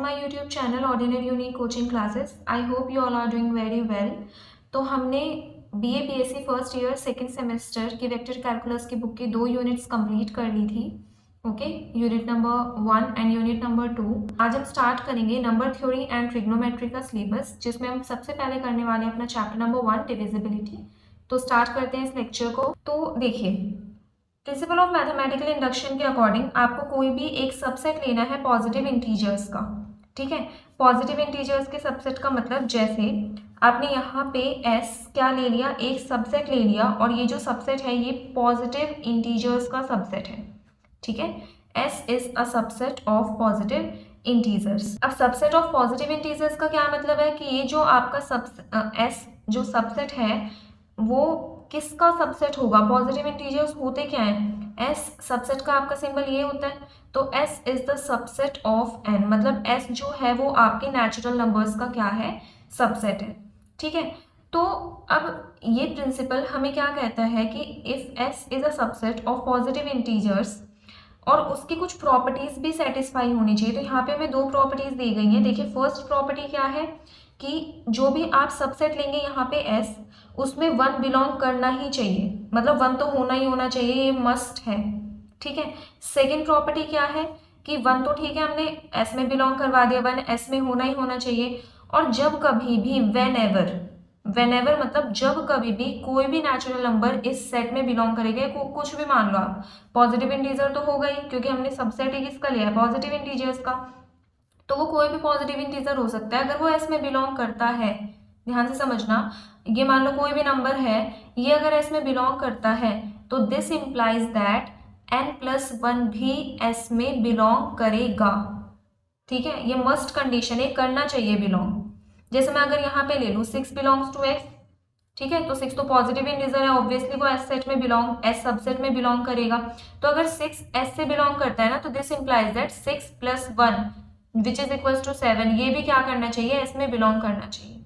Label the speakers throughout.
Speaker 1: my YouTube channel Ordinary Unique Coaching Classes. I hope you all are doing very well. तो हमने BA BSc first year second semester की vector calculus की book की 2 units complete कर ली थी. Okay, unit number 1 and unit number 2. आज हम start करेंगे नंबर थ्योरी एंड ट्रिग्नोमेट्री का सिलेबस, जिसमें हम सबसे पहले करने वाले हैं अपना चैप्टर नंबर 1 डिविजिबिलिटी. तो स्टार्ट करते हैं इस लेक्चर को. तो देखिए, प्रिंसिपल ऑफ मैथमेटिकल इंडक्शन के अकॉर्डिंग आपको कोई भी एक सबसेट लेना है पॉजिटिव इंटीजर्स का. ठीक है, पॉजिटिव इंटीजर्स के सबसेट का मतलब जैसे आपने यहाँ पे s क्या ले लिया, एक सबसेट ले लिया, और ये जो सबसेट है ये पॉजिटिव इंटीजर्स का सबसेट है. ठीक है, s is a subset of positive integers. अब सबसेट ऑफ पॉजिटिव इंटीजर्स का क्या मतलब है कि ये जो आपका s जो सबसेट है वो किसका सबसेट होगा. पॉजिटिव इंटीजर्स होते क्या हैं, s सबसेट का आपका सिंबल ये होता है. तो s is the subset of n, मतलब s जो है वो आपके नेचुरल नंबर्स का क्या है, सबसेट है. ठीक है, तो अब ये प्रिंसिपल हमें क्या कहता है कि if s is a subset of positive integers और उसकी कुछ प्रॉपर्टीज भी सेटिस्फाई होनी चाहिए. तो यहाँ पे हमें 2 प्रॉपर्टीज दी गई हैं. देखिए, फर्स्ट प्रॉपर्टी क्या है कि जो भी आप सबसेट लेंगे यहाँ पे s, उसमें 1 बिलोंग करना ही चाहिए, मतलब 1 तो होना ही होना चाहिए, ये मस्ट है. ठीक है, सेकेंड प्रॉपर्टी क्या है कि 1 तो ठीक है हमने s में बिलोंग करवा दिया, 1 s में होना ही होना चाहिए. और जब कभी भी वेनेवर मतलब जब कभी भी कोई भी नेचुरल नंबर इस सेट में बिलोंग करेगा, कुछ भी मान लो आप, पॉजिटिव इंटीजर तो होगा ही क्योंकि हमने सबसेट ही किसका लिया है, पॉजिटिव इंटीजर्स का. तो वो कोई भी पॉजिटिव इंटीजर हो सकता है अगर वो s में बिलोंग करता है. ध्यान से समझना, ये मान लो कोई भी नंबर है, ये अगर s में बिलोंग करता है तो दिस इम्प्लाइज दैट n+1 भी s में बिलोंग करेगा. ठीक है, ये मस्ट कंडीशन है, करना चाहिए बिलोंग. जैसे मैं अगर यहाँ पे ले लूँ 6 बिलोंग्स टू s. ठीक है, तो 6 तो पॉजिटिव इंटीजर है, ऑब्वियसली वो s सेट में बिलोंग, s सबसेट में बिलोंग करेगा. तो अगर 6 s से बिलोंग करता है ना, तो this implies that 6+1 which is equals to 7, ये भी क्या करना चाहिए, s में बिलोंग करना चाहिए.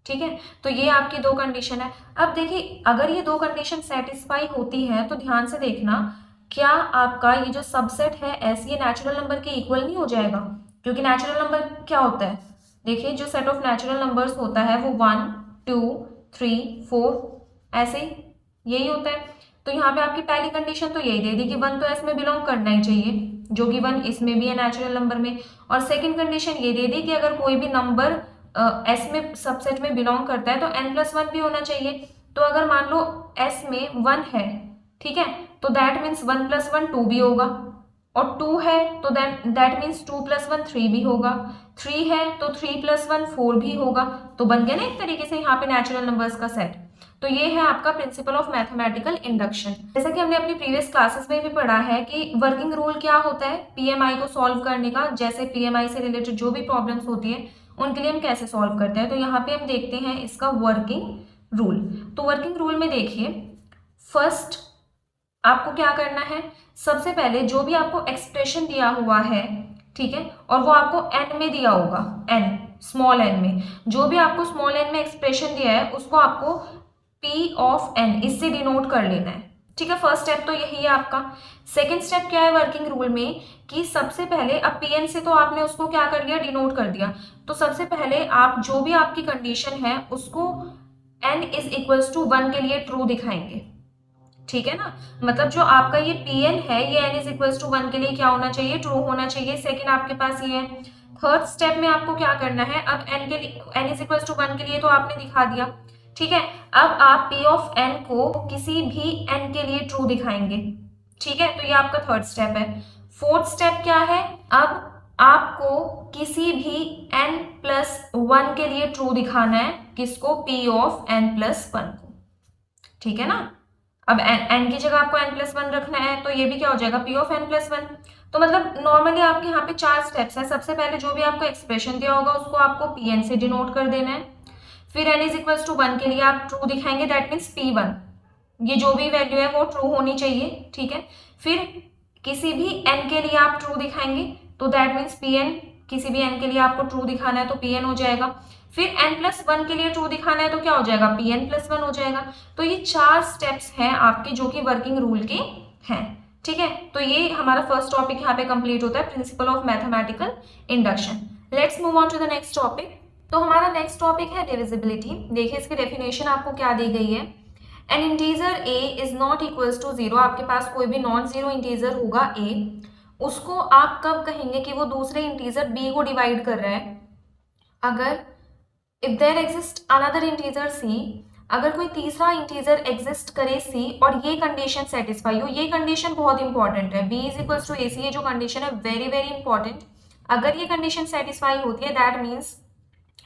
Speaker 1: ठीक है, तो ये आपकी 2 कंडीशन है. अब देखिए, अगर ये 2 कंडीशन सेटिस्फाई होती है तो ध्यान से देखना, क्या आपका ये जो सबसेट है s, ये नेचुरल नंबर के इक्वल नहीं हो जाएगा. क्योंकि नेचुरल नंबर क्या होता है, देखिए जो सेट ऑफ नेचुरल नंबर्स होता है वो 1 2 3 4 ऐसे यही होता है. तो यहाँ पे आपकी पहली कंडीशन तो यही दे दी कि 1 तो s में बिलोंग करना ही चाहिए, जो कि 1 इसमें भी है नेचुरल नंबर में. और सेकेंड कंडीशन ये दे दी कि अगर कोई भी नंबर s में सबसेट में बिलोंग करता है तो n+1 भी होना चाहिए. तो अगर मान लो s में 1 है, ठीक है, तो दैट मीन्स 1+1 2 भी होगा, और 2 है तो दैट मीन्स 2+1 3 भी होगा, 3 है तो 3+1 4 भी होगा. तो बन गया ना एक तरीके से यहाँ पे नेचुरल नंबर्स का सेट. तो ये है आपका प्रिंसिपल ऑफ मैथमेटिकल इंडक्शन. जैसा कि हमने अपनी प्रीवियस क्लासेस में भी पढ़ा है कि वर्किंग रूल क्या होता है पीएमआई को सॉल्व करने का. जैसे पीएमआई से रिलेटेड जो भी प्रॉब्लम्स होती है उनके लिए हम कैसे सॉल्व करते हैं. तो यहाँ पे हम देखते हैं इसका वर्किंग रूल. तो वर्किंग रूल में देखिए, फर्स्ट आपको क्या करना है, सबसे पहले जो भी आपको एक्सप्रेशन दिया हुआ है, ठीक है, और वो आपको n में दिया होगा, n स्मॉल n में, जो भी आपको स्मॉल n में एक्सप्रेशन दिया है उसको आपको p ऑफ n इससे डिनोट कर लेना है. ठीक है, फर्स्ट स्टेप तो यही है आपका. सेकेंड स्टेप क्या है वर्किंग रूल में कि सबसे पहले अब pn से तो आपने उसको क्या कर लिया, डिनोट कर दिया. तो सबसे पहले आप जो भी आपकी कंडीशन है उसको n इज इक्वल्स टू 1 के लिए ट्रू दिखाएंगे. ठीक है ना, मतलब जो आपका ये pn है ये n इज इक्वल्स टू 1 के लिए क्या होना चाहिए, ट्रू होना चाहिए. सेकेंड आपके पास ये है. थर्ड स्टेप में आपको क्या करना है, अब n के लिए n इज इक्वल्स टू 1 के लिए तो आपने दिखा दिया. ठीक है, अब आप p ऑफ n को किसी भी n के लिए ट्रू दिखाएंगे. ठीक है, तो ये आपका थर्ड स्टेप है. फोर्थ स्टेप क्या है, अब आपको किसी भी n+1 के लिए ट्रू दिखाना है. किसको, p ऑफ n+1 को. ठीक है ना, अब n की जगह आपको n+1 रखना है तो ये भी क्या हो जाएगा, p ऑफ n+1. तो मतलब नॉर्मली आपके यहाँ पे 4 स्टेप्स है. सबसे पहले जो भी आपको एक्सप्रेशन दिया होगा उसको आपको pn से डिनोट कर देना है. फिर n इज इक्वल्स टू 1 के लिए आप ट्रू दिखाएंगे, दैट मीन्स p1, ये जो भी वैल्यू है वो ट्रू होनी चाहिए. ठीक है, फिर किसी भी n के लिए आप ट्रू दिखाएंगे तो दैट मीन्स pn, किसी भी n के लिए आपको ट्रू दिखाना है तो pn हो जाएगा. फिर n+1 के लिए ट्रू दिखाना है तो क्या हो जाएगा, pn+1 हो जाएगा. तो ये 4 स्टेप्स हैं आपके जो कि वर्किंग रूल के हैं. ठीक है, तो ये हमारा फर्स्ट टॉपिक यहाँ पे कंप्लीट होता है, principle of mathematical induction. Let's move on to the next topic. तो हमारा नेक्स्ट टॉपिक है डिविजिबिलिटी। देखिए इसकी डेफिनेशन आपको क्या दी गई है। An integer A is not equals to zero, आपके पास कोई भी नॉन जीरो इंटीजर होगा ए, उसको आप कब कहेंगे कि वो दूसरे इंटीजर बी को डिवाइड कर रहा है? अगर if there exist another integer C, अगर कोई तीसरा इंटीजर एग्जिस्ट करे सी और ये कंडीशन सेटिस्फाई हो, ये कंडीशन बहुत इंपॉर्टेंट है, b is equals to A सी, ये जो कंडीशन है वेरी वेरी इंपॉर्टेंट। अगर ये कंडीशन सेटिस्फाई होती है दैट मीन्स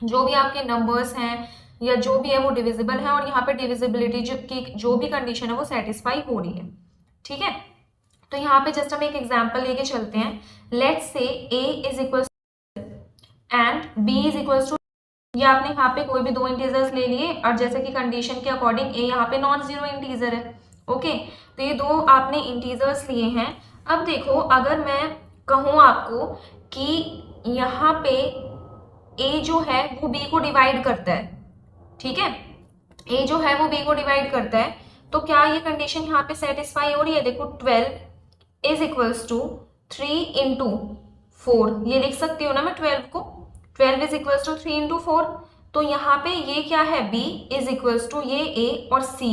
Speaker 1: जो भी आपके नंबर्स हैं या जो भी है वो डिविजिबल है, और यहाँ पे डिविजिबिलिटी की जो भी कंडीशन है वो सेटिस्फाई हो रही है। ठीक है, तो यहाँ पे जस्ट हम एक एग्जाम्पल लेके चलते हैं। Let's say a is equal and b is equal to, ये आपने यहाँ पे कोई भी दो इंटीजर्स ले लिए और जैसे कि कंडीशन के अकॉर्डिंग a यहाँ पे नॉन जीरो इंटीजर है। ओके, तो ये दो आपने इंटीजर्स लिए हैं। अब देखो अगर मैं कहूँ आपको कि यहाँ पे a जो है वो b को डिवाइड करता है, ठीक है, a जो है वो b को डिवाइड करता है, तो क्या ये कंडीशन यहाँ पे सेटिस्फाई हो रही है? देखो 12 इज इक्वल्स टू 3 इंटू 4, ये लिख सकती हूँ ना मैं 12 को, 12 इज इक्वल्स टू 3 इंटू 4। तो यहाँ पे ये क्या है, b इज इक्वल्स टू ये a और c,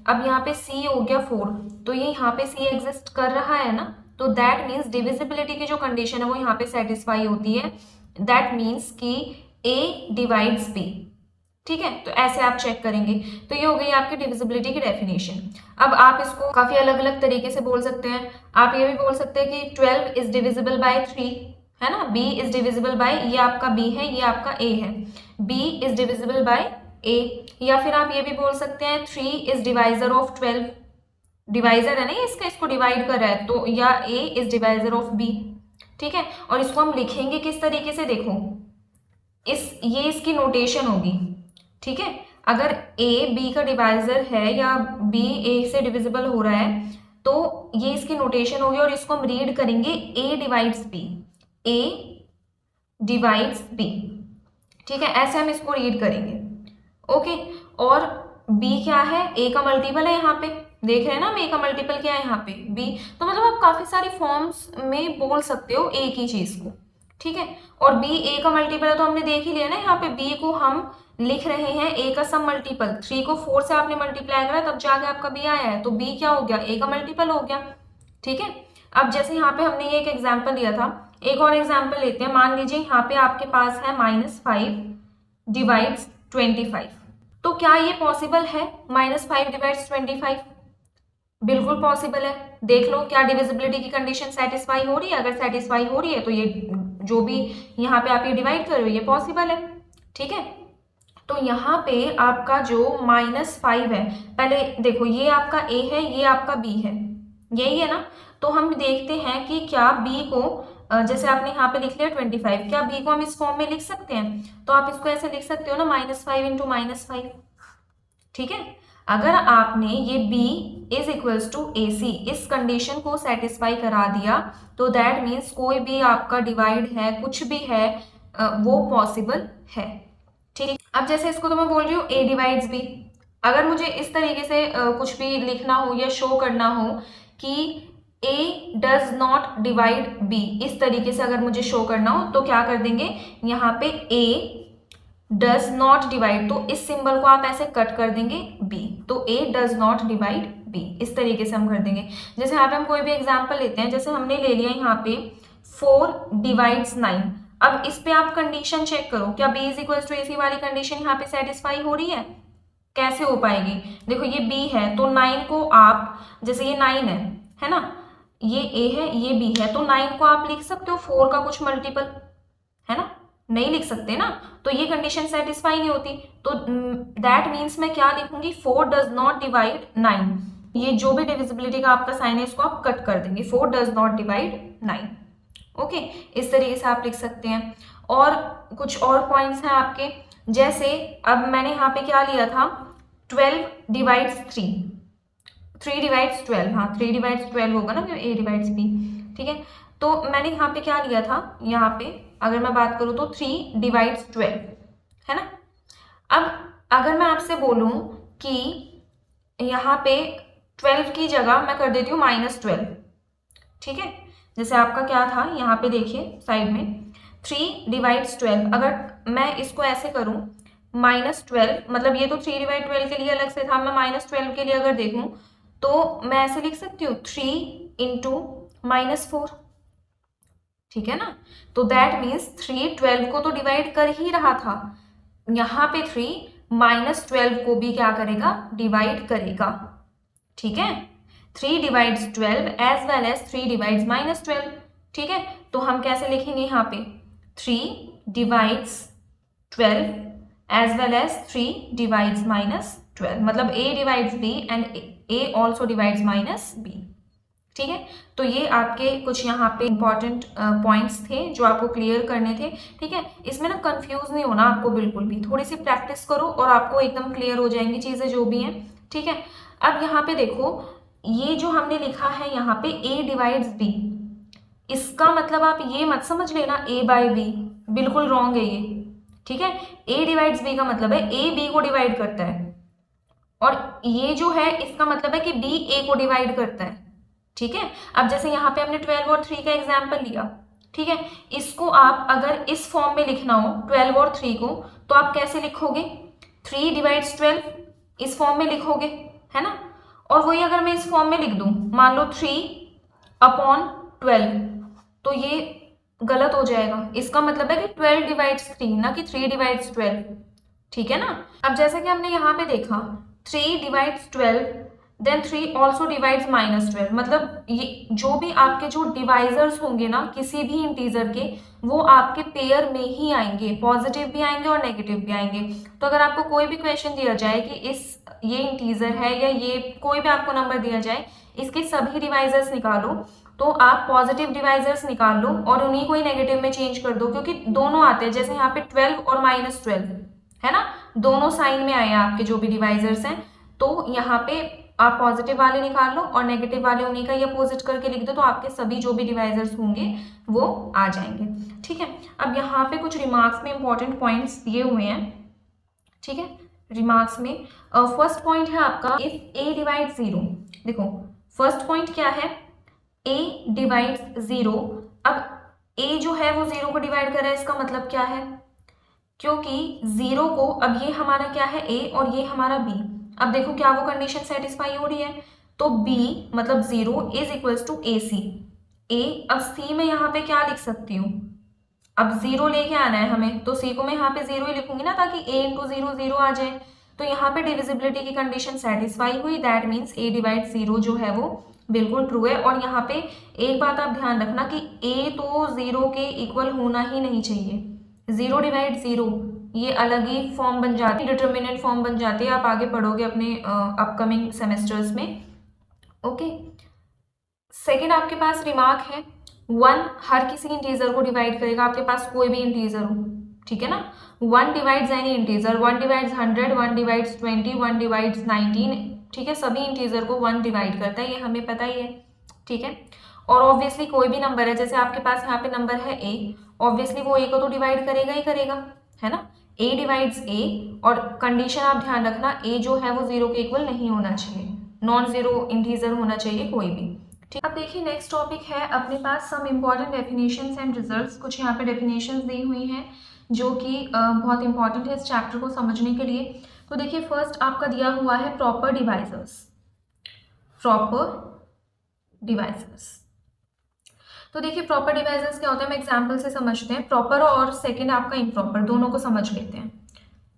Speaker 1: अब यहाँ पे c हो गया 4, तो ये यहाँ पे c एग्जिस्ट कर रहा है ना, तो दैट मीन्स डिविजिबिलिटी की जो कंडीशन है वो यहाँ पे सेटिस्फाई होती है, दैट मीन्स कि a डिवाइड्स b। ठीक है, तो ऐसे आप चेक करेंगे। तो ये हो गई आपकी डिविजिबिलिटी की डेफिनेशन। अब आप इसको काफी अलग अलग तरीके से बोल सकते हैं। आप ये भी बोल सकते हैं कि 12 इज डिविजिबल बाय 3, है ना, b इज डिविजिबल बाय, ये आपका b है, ये आपका a है, b is divisible bye a। या फिर आप ये भी बोल सकते हैं 3 इज डिवाइजर ऑफ 12, डिवाइजर है ना इसका, इसको डिवाइड कर रहा है, तो या a is divisor of b। ठीक है, और इसको हम लिखेंगे किस तरीके से, देखो ये इसकी नोटेशन होगी। ठीक है, अगर a b का डिवाइजर है या b a से डिविजिबल हो रहा है तो ये इसकी नोटेशन होगी, और इसको हम रीड करेंगे a divides b, a divides b। ठीक है, ऐसे हम इसको रीड करेंगे। ओके, और b क्या है, a का मल्टीपल है, यहाँ पे देख रहे हैं ना हम, a का मल्टीपल क्या है यहाँ पे b, तो मतलब आप काफी सारी फॉर्म्स में बोल सकते हो एक ही चीज को। ठीक है, और b a का मल्टीपल है तो हमने देख ही लिया ना, यहाँ पे b को हम लिख रहे हैं a का सब मल्टीपल, 3 को 4 से आपने मल्टीप्लाई करा तब जाके आपका b आया है, तो b क्या हो गया, a का मल्टीपल हो गया। ठीक है, अब जैसे यहाँ पे हमने ये एक एग्जाम्पल दिया था, एक और एग्जाम्पल लेते हैं। मान लीजिए यहाँ पे आपके पास है -5 डिवाइड्स 25, तो क्या ये पॉसिबल है -5 डिवाइड्स 25? बिल्कुल पॉसिबल है। देख लो क्या डिविजिबिलिटी की कंडीशन सेटिस्फाई हो रही है, अगर सेटिस्फाई हो रही है तो ये जो भी यहाँ पे आप ये डिवाइड कर रहे हो ये पॉसिबल है। ठीक है, तो यहाँ पे आपका जो -5 है, पहले देखो ये आपका a है, ये आपका b है, यही है ना, तो हम देखते हैं कि क्या b को जैसे आपने यहाँ पे लिख लिया 25, क्या b को हम इस फॉर्म में लिख सकते हैं? तो आप इसको ऐसे लिख सकते हो ना, -5 इंटू -5। ठीक है, अगर आपने ये b is equals to A सी इस कंडीशन को सेटिस्फाई करा दिया तो दैट मीन्स कोई भी आपका डिवाइड है, कुछ भी है, वो पॉसिबल है। ठीक, अब जैसे इसको तो मैं बोल रही हूँ a डिवाइड्स b, अगर मुझे इस तरीके से कुछ भी लिखना हो या शो करना हो कि a does not divide b, इस तरीके से अगर मुझे शो करना हो तो क्या कर देंगे, यहाँ पे a डज नॉट डिवाइड, तो इस सिंबल को आप ऐसे कट कर देंगे b, तो a does not divide b, इस तरीके से हम कर देंगे। जैसे यहाँ पे हम कोई भी एग्जाम्पल लेते हैं, जैसे हमने ले लिया यहाँ पे 4 डिवाइड्स 9, अब इस पे आप कंडीशन चेक करो, क्या b is equal to A सी वाली कंडीशन यहाँ पे सेटिस्फाई हो रही है? कैसे हो पाएगी? देखो ये b है तो 9 को आप, जैसे ये 9 है ना, ये a है, ये b है, तो 9 को आप लिख सकते हो 4 का कुछ मल्टीपल, है ना, नहीं लिख सकते ना, तो ये कंडीशन सेटिस्फाई नहीं होती, तो दैट मीन्स मैं क्या लिखूंगी, 4 डज नॉट डिवाइड 9, ये जो भी डिविजिबिलिटी का आपका साइन है इसको आप कट कर देंगे, 4 डज नॉट डिवाइड 9। ओके, इस तरीके से आप लिख सकते हैं। और कुछ और पॉइंट्स हैं आपके, जैसे अब मैंने यहाँ पे क्या लिया था, 12 डिवाइड्स 3, 3 डिवाइड्स 12, हाँ 3 डिवाइड्स 12 होगा ना, a डिवाइड्स b। ठीक है, तो मैंने यहाँ पे क्या लिया था, यहाँ पे अगर मैं बात करूँ तो 3 डिवाइड्स 12, है ना। अब अगर मैं आपसे बोलूँ कि यहाँ पे 12 की जगह मैं कर देती हूँ -12, ठीक है, जैसे आपका क्या था यहाँ पे देखिए साइड में 3 डिवाइड्स 12, अगर मैं इसको ऐसे करूं -12, मतलब ये तो 3 डिवाइड 12 के लिए अलग से था, मैं -12 के लिए अगर देखूं तो मैं ऐसे लिख सकती हूँ 3 इंटू -4, ठीक है ना। तो दैट मीन्स 3 12 को तो डिवाइड कर ही रहा था, यहाँ पे 3 -12 को भी क्या करेगा, डिवाइड करेगा, ठीक है। 3 divides 12 as well as 3 divides -12, ठीक है। तो हम कैसे लिखेंगे यहाँ पे 3 divides 12 as well as 3 divides -12, मतलब a divides b and a also divides -b, ठीक है। तो ये आपके कुछ यहाँ पे इंपॉर्टेंट पॉइंट्स थे जो आपको क्लियर करने थे, ठीक है। इसमें ना कंफ्यूज नहीं होना आपको बिल्कुल भी, थोड़ी सी प्रैक्टिस करो और आपको एकदम क्लियर हो जाएंगी चीज़ें जो भी हैं, ठीक है। अब यहाँ पे देखो, ये जो हमने लिखा है यहाँ पे a डिवाइड्स b, इसका मतलब आप ये मत समझ लेना a बाई b, बिल्कुल रॉन्ग है ये, ठीक है। a डिवाइड्स b का मतलब है a b को डिवाइड करता है, और ये जो है इसका मतलब है कि b a को डिवाइड करता है, ठीक है। अब जैसे यहाँ पे हमने 12 और 3 का एग्जाम्पल लिया, ठीक है। इसको आप अगर इस फॉर्म में लिखना हो 12 और 3 को, तो आप कैसे लिखोगे, 3 डिवाइड्स 12 इस फॉर्म में लिखोगे, है ना। और वही अगर मैं इस फॉर्म में लिख दूं, मान लो 3/12, तो ये गलत हो जाएगा, इसका मतलब है कि 12 डिवाइड्स 3, ना कि 3 डिवाइड्स 12, ठीक है ना। अब जैसे कि हमने यहाँ पे देखा 3 डिवाइड्स 12 देन 3 ऑल्सो डिवाइड्स -12, मतलब ये जो भी आपके जो डिवाइजर्स होंगे ना किसी भी इंटीजर के, वो आपके पेयर में ही आएंगे, पॉजिटिव भी आएंगे और नेगेटिव भी आएंगे। तो अगर आपको कोई भी क्वेश्चन दिया जाए कि ये इंटीजर है या ये कोई भी आपको नंबर दिया जाए, इसके सभी डिवाइजर्स निकालो, तो आप पॉजिटिव डिवाइजर्स निकाल लो और उन्हीं को ही नेगेटिव में चेंज कर दो, क्योंकि दोनों आते हैं, जैसे यहाँ पे 12 और -12 है ना, दोनों साइन में आए हैं आपके जो भी डिवाइजर्स हैं। तो यहाँ पे आप पॉजिटिव वाले निकाल लो और नेगेटिव वाले उन्हीं का ही अपोजिट करके लिख दो, तो आपके सभी जो भी डिवाइजर्स होंगे वो आ जाएंगे, ठीक है। अब यहाँ पे कुछ रिमार्क्स में इंपॉर्टेंट पॉइंट्स दिए हुए हैं, ठीक है। रिमार्क्स में फर्स्ट पॉइंट है आपका इफ a डिवाइड्स 0, देखो फर्स्ट पॉइंट क्या है, a डिवाइड्स 0। अब a जो है वो 0 को डिवाइड कर रहा है, इसका मतलब क्या है, क्योंकि 0 को, अब ये हमारा क्या है a और ये हमारा b, अब देखो क्या वो कंडीशन सेटिस्फाई हो रही है, तो b मतलब 0 is equals to ac, a, अब c में यहाँ पे क्या लिख सकती हूँ, अब 0 लेके आना है हमें, तो c को मैं यहाँ पे 0 ही लिखूंगी ना, ताकि a इंटू 0 0 आ जाए। तो यहाँ पे डिविजिबिलिटी की कंडीशन सेटिस्फाई हुई, दैट मीन्स a डिवाइड 0 जो है वो बिल्कुल ट्रू है। और यहाँ पे एक बात आप ध्यान रखना कि a तो 0 के इक्वल होना ही नहीं चाहिए, 0 डिवाइड 0 ये अलग ही फॉर्म बन जाती है, डिटर्मिनेंट फॉर्म बन जाती है, आप आगे पढ़ोगे अपने अपकमिंग सेमेस्टर्स में, ओके। सेकेंड आपके पास रिमार्क है 1 हर किसी इंटीजर को डिवाइड करेगा, आपके पास कोई भी इंटीजर हो, ठीक है ना। 1 divides any integer, 1 divides 100, 1 divides 20, 1 divides 19, ठीक है। सभी इंटीजर को 1 डिवाइड करता है, ये हमें पता ही है, ठीक है। और ऑब्वियसली कोई भी नंबर है, जैसे आपके पास यहाँ पे नंबर है a, ऑब्वियसली वो a को तो डिवाइड करेगा ही करेगा, है ना। a डिवाइड्स a, और कंडीशन आप ध्यान रखना a जो है वो 0 के इक्वल नहीं होना चाहिए, नॉन जीरो इंटीजर होना चाहिए कोई भी, ठीक। अब देखिए नेक्स्ट टॉपिक है अपने पास some important definitions and results, कुछ यहाँ पे डेफिनेशंस दी हुई हैं जो कि बहुत इंपॉर्टेंट है इस चैप्टर को समझने के लिए। तो देखिए फर्स्ट आपका दिया हुआ है प्रॉपर डिवाइजर्स, प्रॉपर डिवाइजर्स। तो देखिए प्रॉपर डिवाइजर्स क्या होता है, मैं एग्जांपल से समझते हैं, प्रॉपर और सेकंड आपका इम्प्रॉपर, दोनों को समझ लेते हैं,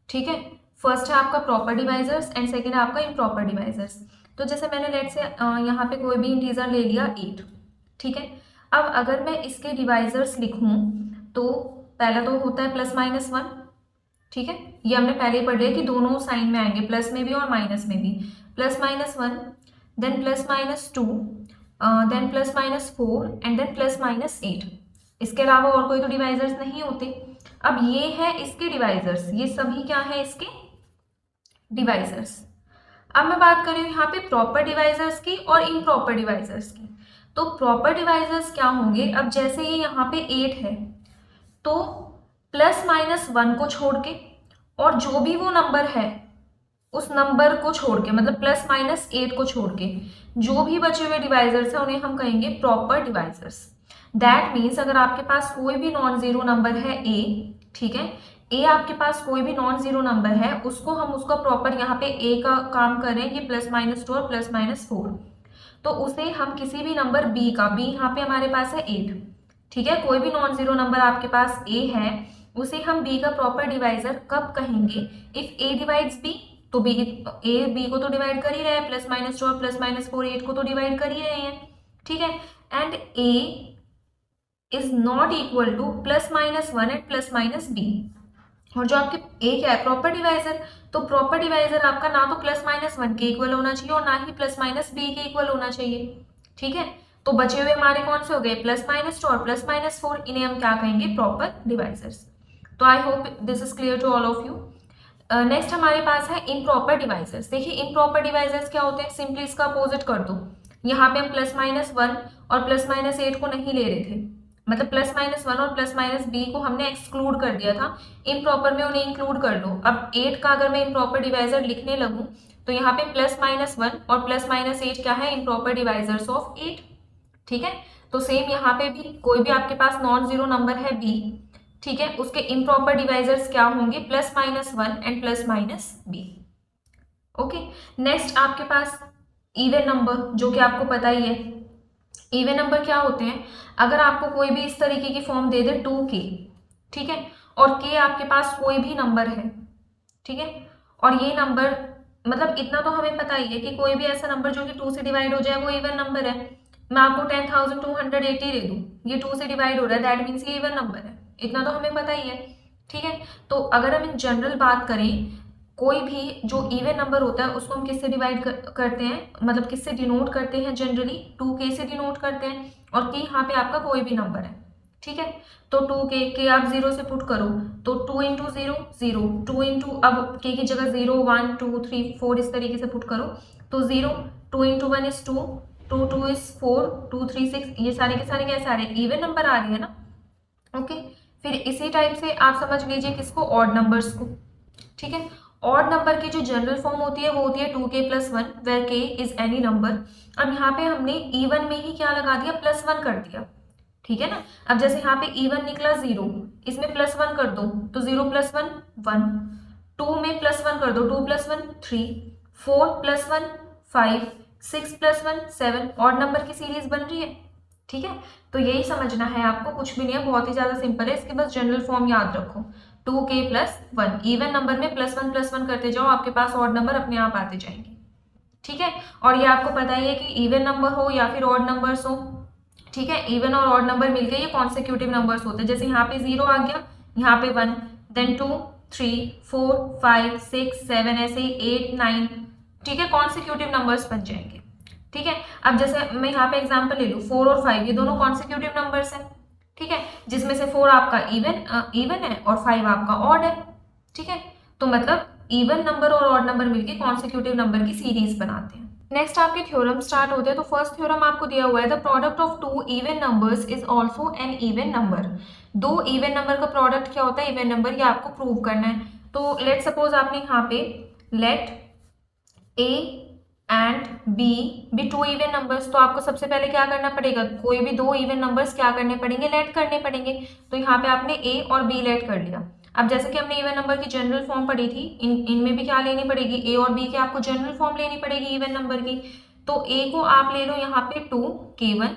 Speaker 1: ठीक है। फर्स्ट है आपका प्रॉपर डिवाइजर्स एंड सेकंड है आपका इम्प्रॉपर डिवाइजर्स। तो जैसे मैंने लेट से यहाँ पे कोई भी इंटीजर ले लिया 8, ठीक है। अब अगर मैं इसके डिवाइजर्स लिखूँ तो पहला तो होता है +-1, ठीक है, ये हमने पहले ही पढ़ लिया कि दोनों साइन में आएंगे, प्लस में भी और माइनस में भी, +-1 देन +-2 देन +-4 एंड देन +-8। इसके अलावा और कोई तो डिवाइजर्स नहीं होते। अब ये है इसके डिवाइजर्स, ये सभी क्या है इसके डिवाइजर्स। अब मैं बात कर रही हूँ यहाँ पे प्रॉपर डिवाइजर्स की और इम्प्रॉपर डिवाइजर्स की। तो प्रॉपर डिवाइजर्स क्या होंगे, अब जैसे ये यहाँ पे 8 है, तो +-1 को छोड़ के और जो भी वो नंबर है उस नंबर को छोड़ के, मतलब +-8 को छोड़ के जो भी बचे हुए डिवाइजर्स हैं उन्हें हम कहेंगे प्रॉपर डिवाइजर्स। दैट मीन्स अगर आपके पास कोई भी नॉन जीरो नंबर है ए, ठीक है, ए आपके पास कोई भी नॉन जीरो नंबर है, उसको हम उसका प्रॉपर यहाँ पे ए का काम करें, ये +-2 और +-4, तो उसे हम किसी भी नंबर बी का, बी यहाँ पे हमारे पास है 8, ठीक है, कोई भी नॉन जीरो नंबर आपके पास ए है, उसे हम बी का प्रॉपर डिवाइजर कब कहेंगे? इफ ए डिवाइड्स बी, तो बी, ए बी को तो डिवाइड कर ही रहे हैं, +-2 और +-4 8 को तो डिवाइड कर ही रहे हैं, ठीक है, and A is not equal to +-1 and +-b, और जो आपके ए क्या है? प्रॉपर डिवाइजर, तो प्रॉपर डिवाइजर आपका ना तो +-1 के इक्वल होना चाहिए और ना ही +-b के इक्वल होना चाहिए, ठीक है, तो बचे हुए हमारे कौन से हो गए? +-2 और +-4, इन्हें हम क्या कहेंगे? Proper divisors. तो I hope this is clear to all of you. Next हमारे पास है इम्प्रॉपर डिवाइजर्स। देखिए इम्प्रॉपर डिवाइजर्स क्या होते हैं? सिंपली इसका अपोजिट कर दो, यहाँ पे हम +-1 और +-8 को नहीं ले रहे थे, मतलब +-1 और +-b को हमने एक्सक्लूड कर दिया था, इम्प्रॉपर में उन्हें इंक्लूड कर लो। अब 8 का अगर मैं इम्प्रॉपर डिवाइजर लिखने लगूं तो यहाँ पे +-1 और +-8 क्या है? इम्प्रॉपर डिवाइजर्स ऑफ 8, ठीक है, तो सेम यहाँ पे भी कोई भी आपके पास नॉन जीरो नंबर है b, ठीक है, उसके इम्प्रॉपर डिवाइजर्स क्या होंगे? +-1 एंड +-b। ओके, नेक्स्ट आपके पास इवन नंबर, जो कि आपको पता ही है इवन नंबर क्या होते हैं? अगर आपको कोई भी इस तरीके की फॉर्म दे दे 2k, ठीक है, और k आपके पास कोई भी नंबर है, ठीक है, और ये नंबर, मतलब इतना तो हमें पता ही है कि कोई भी ऐसा नंबर जो कि 2 से डिवाइड हो जाए वो इवन नंबर है। मैं आपको 10,280 दे दूं, ये 2 से डिवाइड हो रहा है, दैट मीन्स ये इवन नंबर है, इतना तो हमें पता ही है, ठीक है। तो अगर हम इन जनरल बात करें, कोई भी जो इवन नंबर होता है उसको हम किससे डिवाइड करते हैं, मतलब किससे डिनोट करते हैं? जनरली 2k से डिनोट करते हैं, और k यहाँ पे आपका कोई भी नंबर है, ठीक है, तो 2k आप 0 से पुट करो तो 2 × 0 0, 2 × अब k की जगह 0 1 2 3 4 इस तरीके से पुट करो तो 0, 2 × 1 इज 2, 2 2 इज 4, 2 3 6, ये सारे के सारे कैसे आ रहे हैं? इवन नंबर आ रही है ना, ओके। फिर इसी टाइप से आप समझ लीजिए किसको? ऑड नंबर्स को, ठीक है। ऑड नंबर की जो जनरल फॉर्म होती है वो होती है 2k + 1 where k is any number. अब यहाँ पे हमने इवन में ही क्या लगा दिया? +1 कर दिया, ठीक है ना। अब जैसे यहाँ पे इवन निकला 0, इसमें +1 कर दो तो 0 + 1 1, 2 में +1 कर दो 2 + 1 3, 4 + 1 5, 6 + 1 7, ऑड नंबर की सीरीज बन रही है, ठीक है। तो यही समझना है आपको, कुछ भी नहीं है, बहुत ही ज्यादा सिंपल है, इसके बस जनरल फॉर्म याद रखो 2k + 1, इवन नंबर में +1 करते जाओ, आपके पास ऑड नंबर अपने आप आते जाएंगे, ठीक है। और ये आपको पता ही है कि इवन नंबर हो या फिर ऑड नंबर्स हो, ठीक है, इवन और ऑड नंबर मिलके ये कॉन्सिक्यूटिव नंबर्स होते हैं। जैसे यहाँ पे 0 आ गया, यहाँ पे 1, देन 2 3 4 5 6 7, ऐसे ही 8 9, ठीक है, कॉन्सिक्यूटिव नंबर्स बन जाएंगे, ठीक है। अब जैसे मैं यहाँ पे एग्जाम्पल ले लूँ 4 और 5, ये दोनों कॉन्सिक्यूटिव नंबर्स हैं, ठीक है, जिसमें से 4 आपका इवन है और 5 आपका ऑड है, ठीक है। तो मतलब इवन नंबर और ऑड नंबर मिलके कॉन्सिक्यूटिव नंबर की सीरीज बनाते हैं। नेक्स्ट आपके थ्योरम स्टार्ट होते हैं। तो फर्स्ट थ्योरम आपको दिया हुआ है, the product of 2 even numbers is also N even number. 2 even number का प्रोडक्ट क्या होता है? इवन नंबर, ये आपको प्रूव करना है। तो लेट सपोज आपने यहाँ पे लेट ए एंड बी भी 2 इवन नंबर्स, तो आपको सबसे पहले क्या करना पड़ेगा? कोई भी 2 इवन नंबर्स क्या करने पड़ेंगे? लेट करने पड़ेंगे। तो यहाँ पे आपने ए और बी लेट कर लिया। अब जैसे कि हमने इवन नंबर की जनरल फॉर्म पढ़ी थी, इनमें भी क्या लेनी पड़ेगी? ए और बी की आपको जनरल फॉर्म लेनी पड़ेगी इवन नंबर की। तो ए को आप ले लो यहाँ पे 2k1,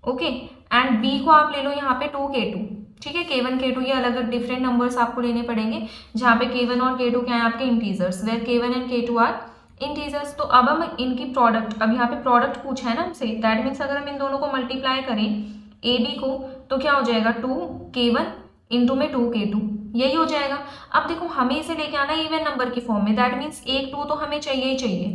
Speaker 1: ओके, एंड बी को आप ले लो यहाँ पे 2k2, ठीक है। k1 k2 ये अलग अलग डिफरेंट नंबर्स आपको लेने पड़ेंगे, जहाँ पे k1 और k2 क्या है? आपके integers, where k1 and k2 are integers. तो अब हम इनकी प्रोडक्ट, अब यहाँ पे प्रोडक्ट पूछा है ना हमसे, दैट मीन्स अगर हम इन दोनों को मल्टीप्लाई करें ए बी को तो क्या हो जाएगा? 2k1 इंटू में 2k2, यही हो जाएगा। अब देखो हमें इसे लेके आना है इवन नंबर की फॉर्म में, दैट मीन्स 1 2 तो हमें चाहिए ही चाहिए,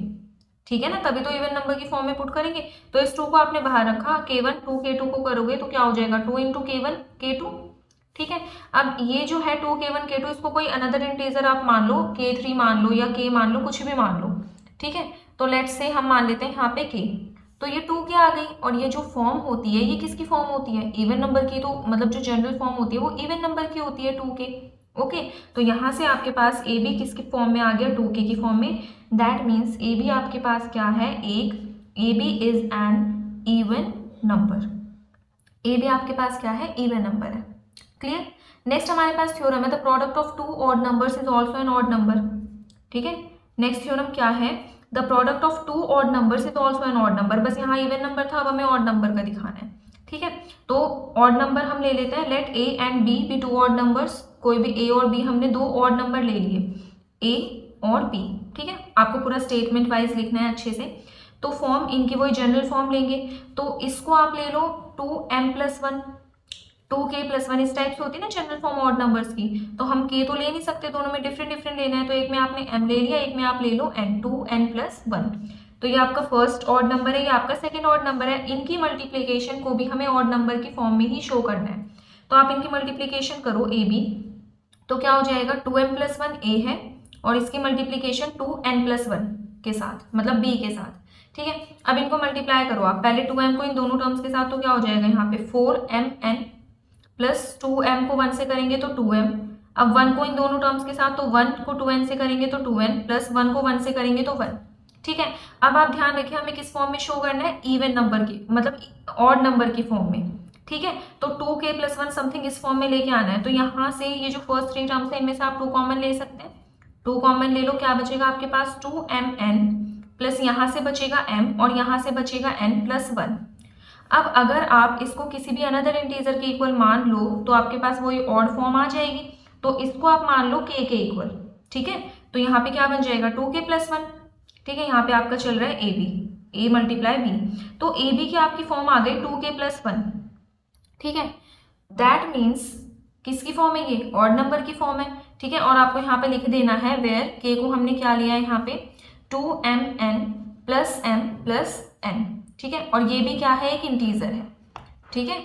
Speaker 1: ठीक है ना, तभी तो इवन नंबर की फॉर्म में पुट करेंगे। तो इस 2 को आपने बाहर रखा, k1 2k2 को करोगे तो क्या हो जाएगा? 2 × k1 k2, ठीक है। अब ये जो है 2k1 k2, इसको कोई अनदर इंटीजर आप मान लो, k3 मान लो या k मान लो, कुछ भी मान लो, ठीक है। तो लेट्स से हम मान लेते हैं यहाँ पे k, तो ये 2k आ गई। और ये जो फॉर्म होती है ये किसकी फॉर्म होती है? इवन नंबर की। तो मतलब जो जनरल फॉर्म होती है वो इवन नंबर की होती है 2k, ओके। तो यहाँ से आपके पास ए बी किसकी फॉर्म में आ गया? 2k की फॉर्म में। दैट मीन्स ए बी आपके पास क्या है? एक A B is an even number, A भी आपके पास क्या है, इवन नंबर है। क्लियर। नेक्स्ट हमारे पास थ्योरम है the product of two odd numbers is also an odd number. ठीक है, नेक्स्ट थ्योरम क्या है, the product of two odd numbers is also an odd number. बस यहाँ इवन नंबर था, अब हमें ऑड नंबर का दिखाना है। ठीक है, तो ऑड नंबर हम ले लेते हैं, let A and B be two odd numbers. कोई भी ए और बी, हमने दो ऑड नंबर ले लिए, ए और बी। ठीक है, आपको पूरा स्टेटमेंट वाइज लिखना है अच्छे से। तो फॉर्म इनकी वही जनरल फॉर्म लेंगे, तो इसको आप ले लो 2m+1, 2k+1, इस टाइप से होती है ना जनरल फॉर्म ऑड नंबर्स की। तो हम k तो ले नहीं सकते, दोनों में डिफरेंट डिफरेंट लेना है, तो एक में आपने m ले लिया, एक में आप ले लो n, 2n+1। तो ये आपका फर्स्ट ऑड नंबर है, ये आपका सेकेंड ऑड नंबर है। इनकी मल्टीप्लीकेशन को भी हमें ऑड नंबर की फॉर्म में ही शो करना है। तो आप इनकी मल्टीप्लीकेशन करो ए बी, तो क्या हो जाएगा, 2m+1 ए है और इसकी मल्टीप्लीकेशन 2n+1 के साथ, मतलब b के साथ। ठीक है, अब इनको मल्टीप्लाई करो आप, पहले 2m को इन दोनों टर्म्स के साथ, तो क्या हो जाएगा यहाँ पे 4mn प्लस 2m को 1 से करेंगे तो 2m। अब 1 को इन दोनों टर्म्स के साथ, तो 1 को 2n से करेंगे तो 2n, प्लस 1 को 1 से करेंगे तो 1। ठीक है, अब आप ध्यान रखिए हमें किस फॉर्म में शो करना है, इवन नंबर की, मतलब ऑड नंबर की फॉर्म में। ठीक है, तो 2k+1 समथिंग इस फॉर्म में लेके आना है। तो यहाँ से ये जो फर्स्ट थ्री टर्म्स है इनमें से आप 2 कॉमन ले सकते हैं, 2 कॉमन ले लो, क्या बचेगा आपके पास 2mn प्लस यहाँ से बचेगा m और यहाँ से बचेगा n+1। अब अगर आप इसको किसी भी अनदर इंटीजर के इक्वल मान लो तो आपके पास वही ऑड फॉर्म आ जाएगी, तो इसको आप मान लो k के इक्वल। ठीक है, तो यहाँ पे क्या बन जाएगा 2k+1। ठीक है, यहाँ पे आपका चल रहा है A B, A multiply B, तो ए बी की आपकी फॉर्म आ गई 2k+1। ठीक है, दैट मीन्स किसकी फॉर्म है, ये ऑड नंबर की फॉर्म है। ठीक है, और आपको यहाँ पे लिख देना है वेयर k को हमने क्या लिया है यहाँ पे 2mn plus m plus n। ठीक है, और ये भी क्या है, एक इंटीजर है। ठीक है,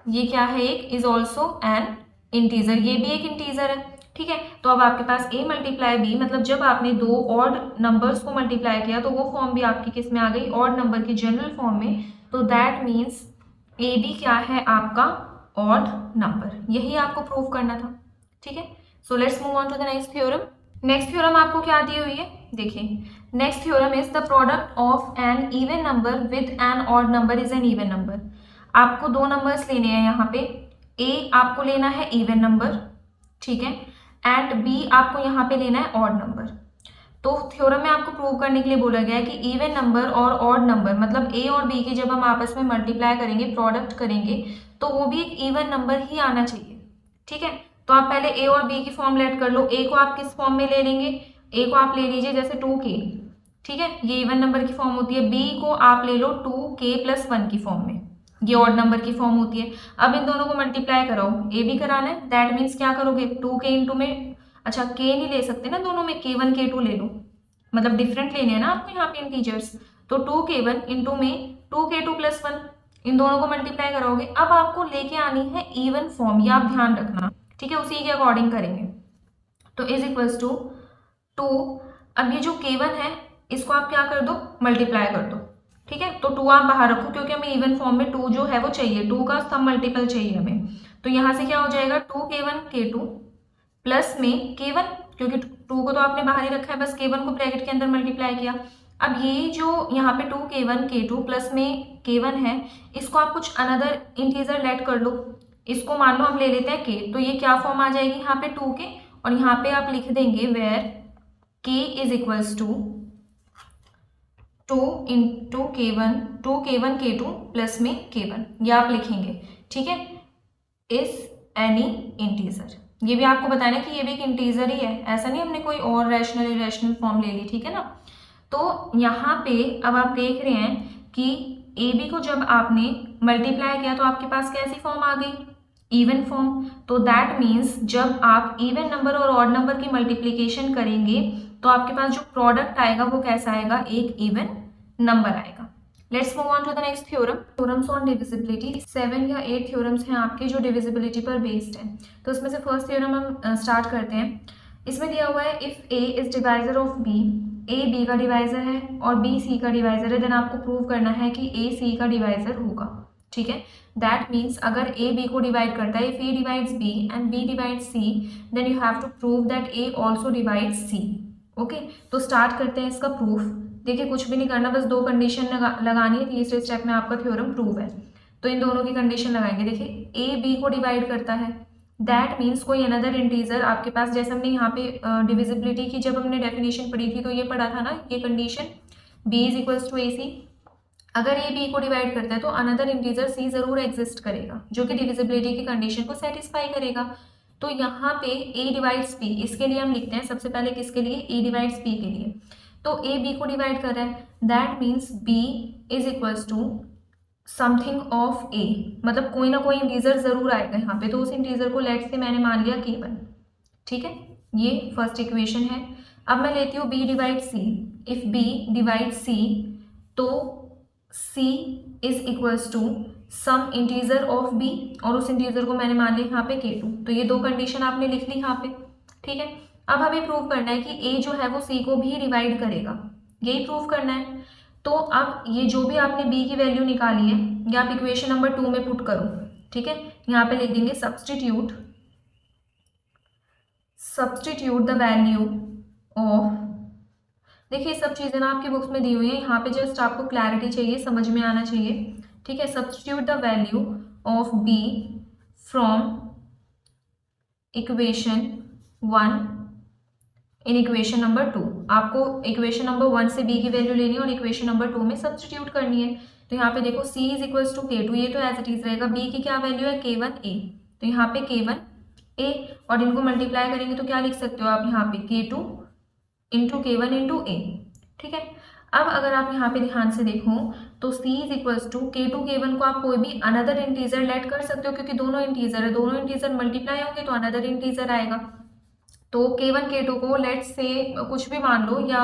Speaker 1: ये क्या है, एक इज ऑल्सो एन इंटीजर, ये भी एक इंटीजर है। ठीक है, तो अब आपके पास a मल्टीप्लाई b, मतलब जब आपने दो ऑड नंबर्स को मल्टीप्लाई किया तो वो फॉर्म भी आपकी किस में आ गई, ऑड नंबर की जनरल फॉर्म में। तो दैट मीन्स a b क्या है आपका ऑड नंबर, यही आपको प्रूव करना था। ठीक है, so let's move on to the next theorem. Next theorem आपको क्या दी हुई है, देखिए next theorem is the product of an even number with an odd number is an even number. आपको दो नंबर्स लेने हैं यहाँ पे, ए आपको लेना है इवन नंबर, ठीक है, एंड बी आपको यहाँ पे लेना है ऑड नंबर। तो थ्योरम में आपको प्रूव करने के लिए बोला गया है कि इवन नंबर और ऑड नंबर, मतलब ए और बी की जब हम आपस में मल्टीप्लाई करेंगे, प्रोडक्ट करेंगे, तो वो भी एक इवन नंबर ही आना चाहिए। ठीक है, तो आप पहले ए और बी की फॉर्म लेट कर लो। ए को आप किस फॉर्म में ले लेंगे, ए को आप ले लीजिए जैसे 2k। ठीक है, ये इवन नंबर की फॉर्म होती है। बी को आप ले लो 2k+1 की फॉर्म में, ये ऑड नंबर की फॉर्म होती है। अब इन दोनों को मल्टीप्लाई कराओ, ए भी कराना है, दैट मीन्स क्या करोगे 2k इंटू में, अच्छा k नहीं ले सकते ना दोनों में, k1 k2 ले लो, मतलब डिफरेंट लेने हैं ना आपको यहाँ पे इंटीजर्स। तो 2k1 इंटू में 2k2+1, इन दोनों को मल्टीप्लाई कराओगे। अब आपको लेके आनी है इवन फॉर्म, ये आप ध्यान रखना। ठीक है, उसी के अकॉर्डिंग करेंगे। तो इज इक्वल्स टू 2, अब ये जो k1 है इसको आप क्या कर दो, मल्टीप्लाई कर दो। ठीक है, तो 2 आप बाहर रखो क्योंकि हमें इवन फॉर्म में 2 जो है वो चाहिए, 2 का सब मल्टीपल चाहिए हमें। तो यहाँ से क्या हो जाएगा 2k1 k2 प्लस में k1, क्योंकि 2 को तो आपने बाहर ही रखा है, बस k1 को ब्रैकेट के अंदर मल्टीप्लाई किया। अब ये जो यहाँ पे 2k1 k2 प्लस में k1 है, इसको आप कुछ अनदर इंटीजर लेट कर लो। इसको मान लो हम ले लेते हैं k, तो ये क्या फॉर्म आ जाएगी यहाँ पे 2k, और यहाँ पे आप लिख देंगे where k is equals to 2 into k1, 2k1 k2 plus में k1, ये आप लिखेंगे। ठीक है, इज एनी इंटीजर, ये भी आपको बताना है कि ये भी एक इंटीजर ही है, ऐसा नहीं हमने कोई और रैशनल इरेशनल फॉर्म ले ली। ठीक है ना, तो यहाँ पे अब आप देख रहे हैं कि ए बी को जब आपने मल्टीप्लाई किया तो आपके पास कैसी फॉर्म आ गई, इवन फॉर्म। तो दैट मीन्स जब आप इवन नंबर और ऑड नंबर की मल्टीप्लीकेशन करेंगे तो आपके पास जो प्रोडक्ट आएगा वो कैसा आएगा, एक इवन नंबर आएगा। Let's move on to the next theorem, theorems on divisibility. 7 या 8 थ्योरम्स हैं आपके जो डिविजिबिलिटी पर बेस्ड हैं। तो उसमें से फर्स्ट थ्योरम हम स्टार्ट करते हैं। इसमें दिया हुआ है if A is divisor of B, A B का डिवाइजर है और बी सी का डिवाइजर है, देन आपको प्रूव करना है कि ए सी का डिवाइजर होगा। ठीक है, दैट मीन्स अगर ए बी को डिवाइड करता है, if A divides B and B divides C, then you have to prove that A also divides C. Okay, तो स्टार्ट करते हैं इसका प्रूफ। देखिए कुछ भी नहीं करना, बस 2 कंडीशन लगानी है, तीसरे स्टेप में आपका थ्योरम प्रूव है। तो इन दोनों की कंडीशन लगाएंगे। देखिए ए बी को डिवाइड करता है, दैट मीन्स कोई अनदर इंटीजर आपके पास, जैसे हमने यहाँ पे डिविजिबिलिटी की जब हमने डेफिनेशन पढ़ी थी तो ये पढ़ा था ना, ये condition B is equals to A C. अगर ए बी को डिवाइड करता है तो अनदर इंटीजर सी जरूर एग्जिस्ट करेगा जो कि डिविजिबिलिटी की कंडीशन को सेटिस्फाई करेगा। तो यहाँ पे ए डिवाइड्स बी, इसके लिए हम लिखते हैं सबसे पहले किसके लिए, ए डिवाइड्स बी के लिए। तो ए बी को डिवाइड कर रहा है, that means B is equals to something of A, मतलब कोई ना कोई इंटीजर जरूर आएगा यहाँ पे। तो उस इंटीजर को लेट्स से मैंने मान लिया K1, ठीक है, ये फर्स्ट इक्वेशन है। अब मैं लेती हूँ B divide C। If B divide C तो C is equals to some integer of B, और उस इंटीजर को मैंने मान लिया यहाँ पे K2। तो ये दो कंडीशन आपने लिख ली यहाँ पे, ठीक है। अब हमें प्रूव करना है कि A जो है वो C को भी डिवाइड करेगा, यही प्रूव करना है। तो अब ये जो भी आपने B की वैल्यू निकाली है ये आप इक्वेशन नंबर 2 में पुट करो, ठीक है। यहाँ पे लिख देंगे सब्सटीट्यूट द वैल्यू ऑफ, देखिए सब चीज़ें ना आपकी बुक्स में दी हुई है, यहाँ पे जस्ट आपको क्लैरिटी चाहिए, समझ में आना चाहिए, ठीक है। Substitute the value of B from equation 1 in equation number 2। आपको इक्वेशन नंबर 1 से B की वैल्यू लेनी है और इक्वेशन नंबर 2 में सब्सटीट्यूट करनी है। तो यहाँ पे देखो C is equals to K2, ये तो एज इट इज रहेगा। B की क्या वैल्यू है K1A, तो यहाँ पे K1A, और इनको मल्टीप्लाई करेंगे तो क्या लिख सकते हो आप यहाँ पे K2 into K1 into A, ठीक है। अब अगर आप यहाँ पे ध्यान से देखो तो C is equals to K2 K1 को आप कोई भी अनदर इंटीजर लेट कर सकते हो, क्योंकि दोनों इंटीजर है, दोनों इंटीजर मल्टीप्लाई होंगे तो अनदर इंटीजर आएगा। तो K1 K2 को लेट्स से कुछ भी मान लो, या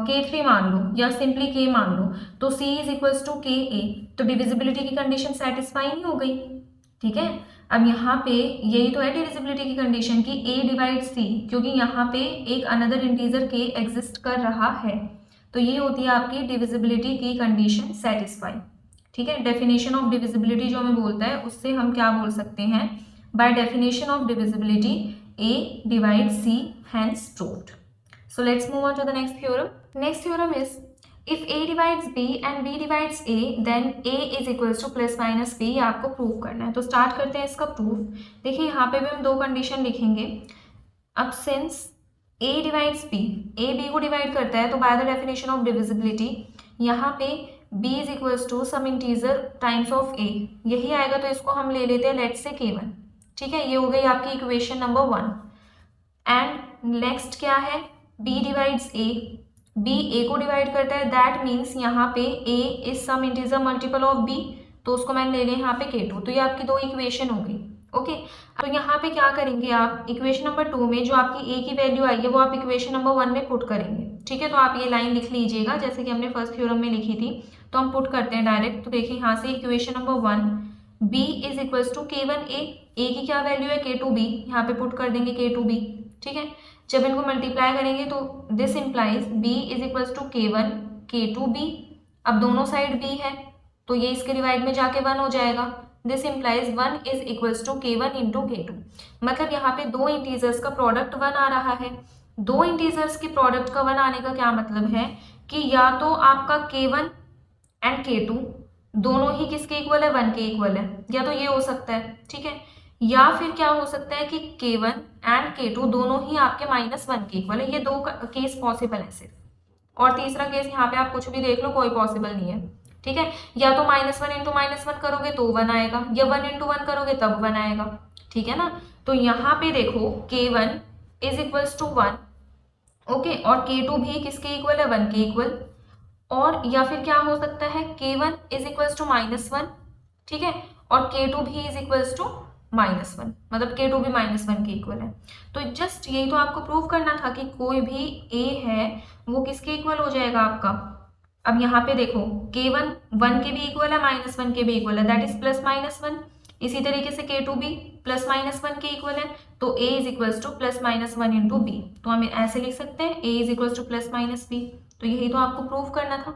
Speaker 1: K3 मान लो, या सिंपली K मान लो, तो C is equals to KA, तो डिविजिबिलिटी की कंडीशन सेटिस्फाई नहीं हो गई, ठीक है। अब यहाँ पे यही तो है डिविजिबिलिटी की कंडीशन की A डिवाइड C, क्योंकि यहाँ पे एक अनदर इंटीजर K एग्जिस्ट कर रहा है, तो ये होती है आपकी डिविजिबिलिटी की कंडीशन सेटिस्फाई, ठीक है। डेफिनेशन ऑफ डिविजिबिलिटी जो हमें बोलता है उससे हम क्या बोल सकते हैं, bye definition of divisibility A divides C, hence proved. So let's move on to the next theorem. Next theorem is if A divides B and B divides A, then A is equals to plus minus B। ये आपको prove करना है। तो start करते हैं इसका proof. देखिए यहाँ पे भी हम दो कंडीशन लिखेंगे। अब since A divides B, A B को डिवाइड करता है, तो by the definition of divisibility यहाँ पे B is equals to some integer times of A, यही आएगा। तो इसको हम ले लेते हैं लेट्स से K1, ठीक है। ये हो गई आपकी इक्वेशन नंबर 1। एंड नेक्स्ट क्या है, B divides A, B A को डिवाइड करता है, दैट मीन्स यहाँ पे A is some integer multiple of B, तो उसको मैंने ले लिया यहाँ पे K2। तो ये आपकी दो इक्वेशन हो गई, ओके। तो यहाँ पे क्या करेंगे आप, इक्वेशन नंबर 2 में जो आपकी A की वैल्यू आई है वो आप इक्वेशन नंबर 1 में पुट करेंगे, ठीक है। तो आप ये लाइन लिख लीजिएगा जैसे कि हमने फर्स्ट थ्योरम में लिखी थी, तो हम पुट करते हैं डायरेक्ट। तो देखिए यहाँ से equation number 1 B is equals to K1A, A की क्या वैल्यू है K2B, यहाँ पे पुट कर देंगे K2B, ठीक है। जब इनको मल्टीप्लाई करेंगे तो this implies B is equals to K1 K2B। अब दोनों साइड B है तो ये इसके डिवाइड में जाके 1 हो जाएगा। This implies 1 is equals to K1 into K2, मतलब यहाँ पे दो इंटीजर्स का प्रोडक्ट 1 आ रहा है। दो इंटीजर्स के प्रोडक्ट का 1 आने का क्या मतलब है कि या तो आपका K1 एंड K2 दोनों ही किसके इक्वल है, 1 के इक्वल है, या तो ये हो सकता है, ठीक है। या फिर क्या हो सकता है कि K1 एंड K2 दोनों ही आपके -1 के इक्वल है। ये दो केस पॉसिबल है सिर्फ, और तीसरा केस यहाँ पे आप कुछ भी देख लो, कोई पॉसिबल नहीं है, ठीक है। या तो -1 इंटू -1 करोगे तो 1 आएगा, या 1 इंटू 1 करोगे तब 1 आएगा, ठीक है ना। तो यहाँ पे देखो K1 is equals to 1, okay, और K2 भी किसके इक्वल है, 1 के इक्वल। और या फिर क्या हो सकता है K1 इज इक्वल्स टू -1, ठीक है, और K2 भी इज इक्वल्स टू -1, मतलब K2 भी -1 के इक्वल है। तो जस्ट यही तो आपको प्रूव करना था कि कोई भी A है वो किसके इक्वल हो जाएगा आपका। अब यहाँ पे देखो K1 1 के भी इक्वल है, -1 के भी इक्वल है, दैट इज +-1। इसी तरीके से K2 भी +-1 के इक्वल है, तो A is equals to +-1 into B। तो हम ऐसे लिख सकते हैं A is equals to +-B। तो यही तो आपको प्रूव करना था,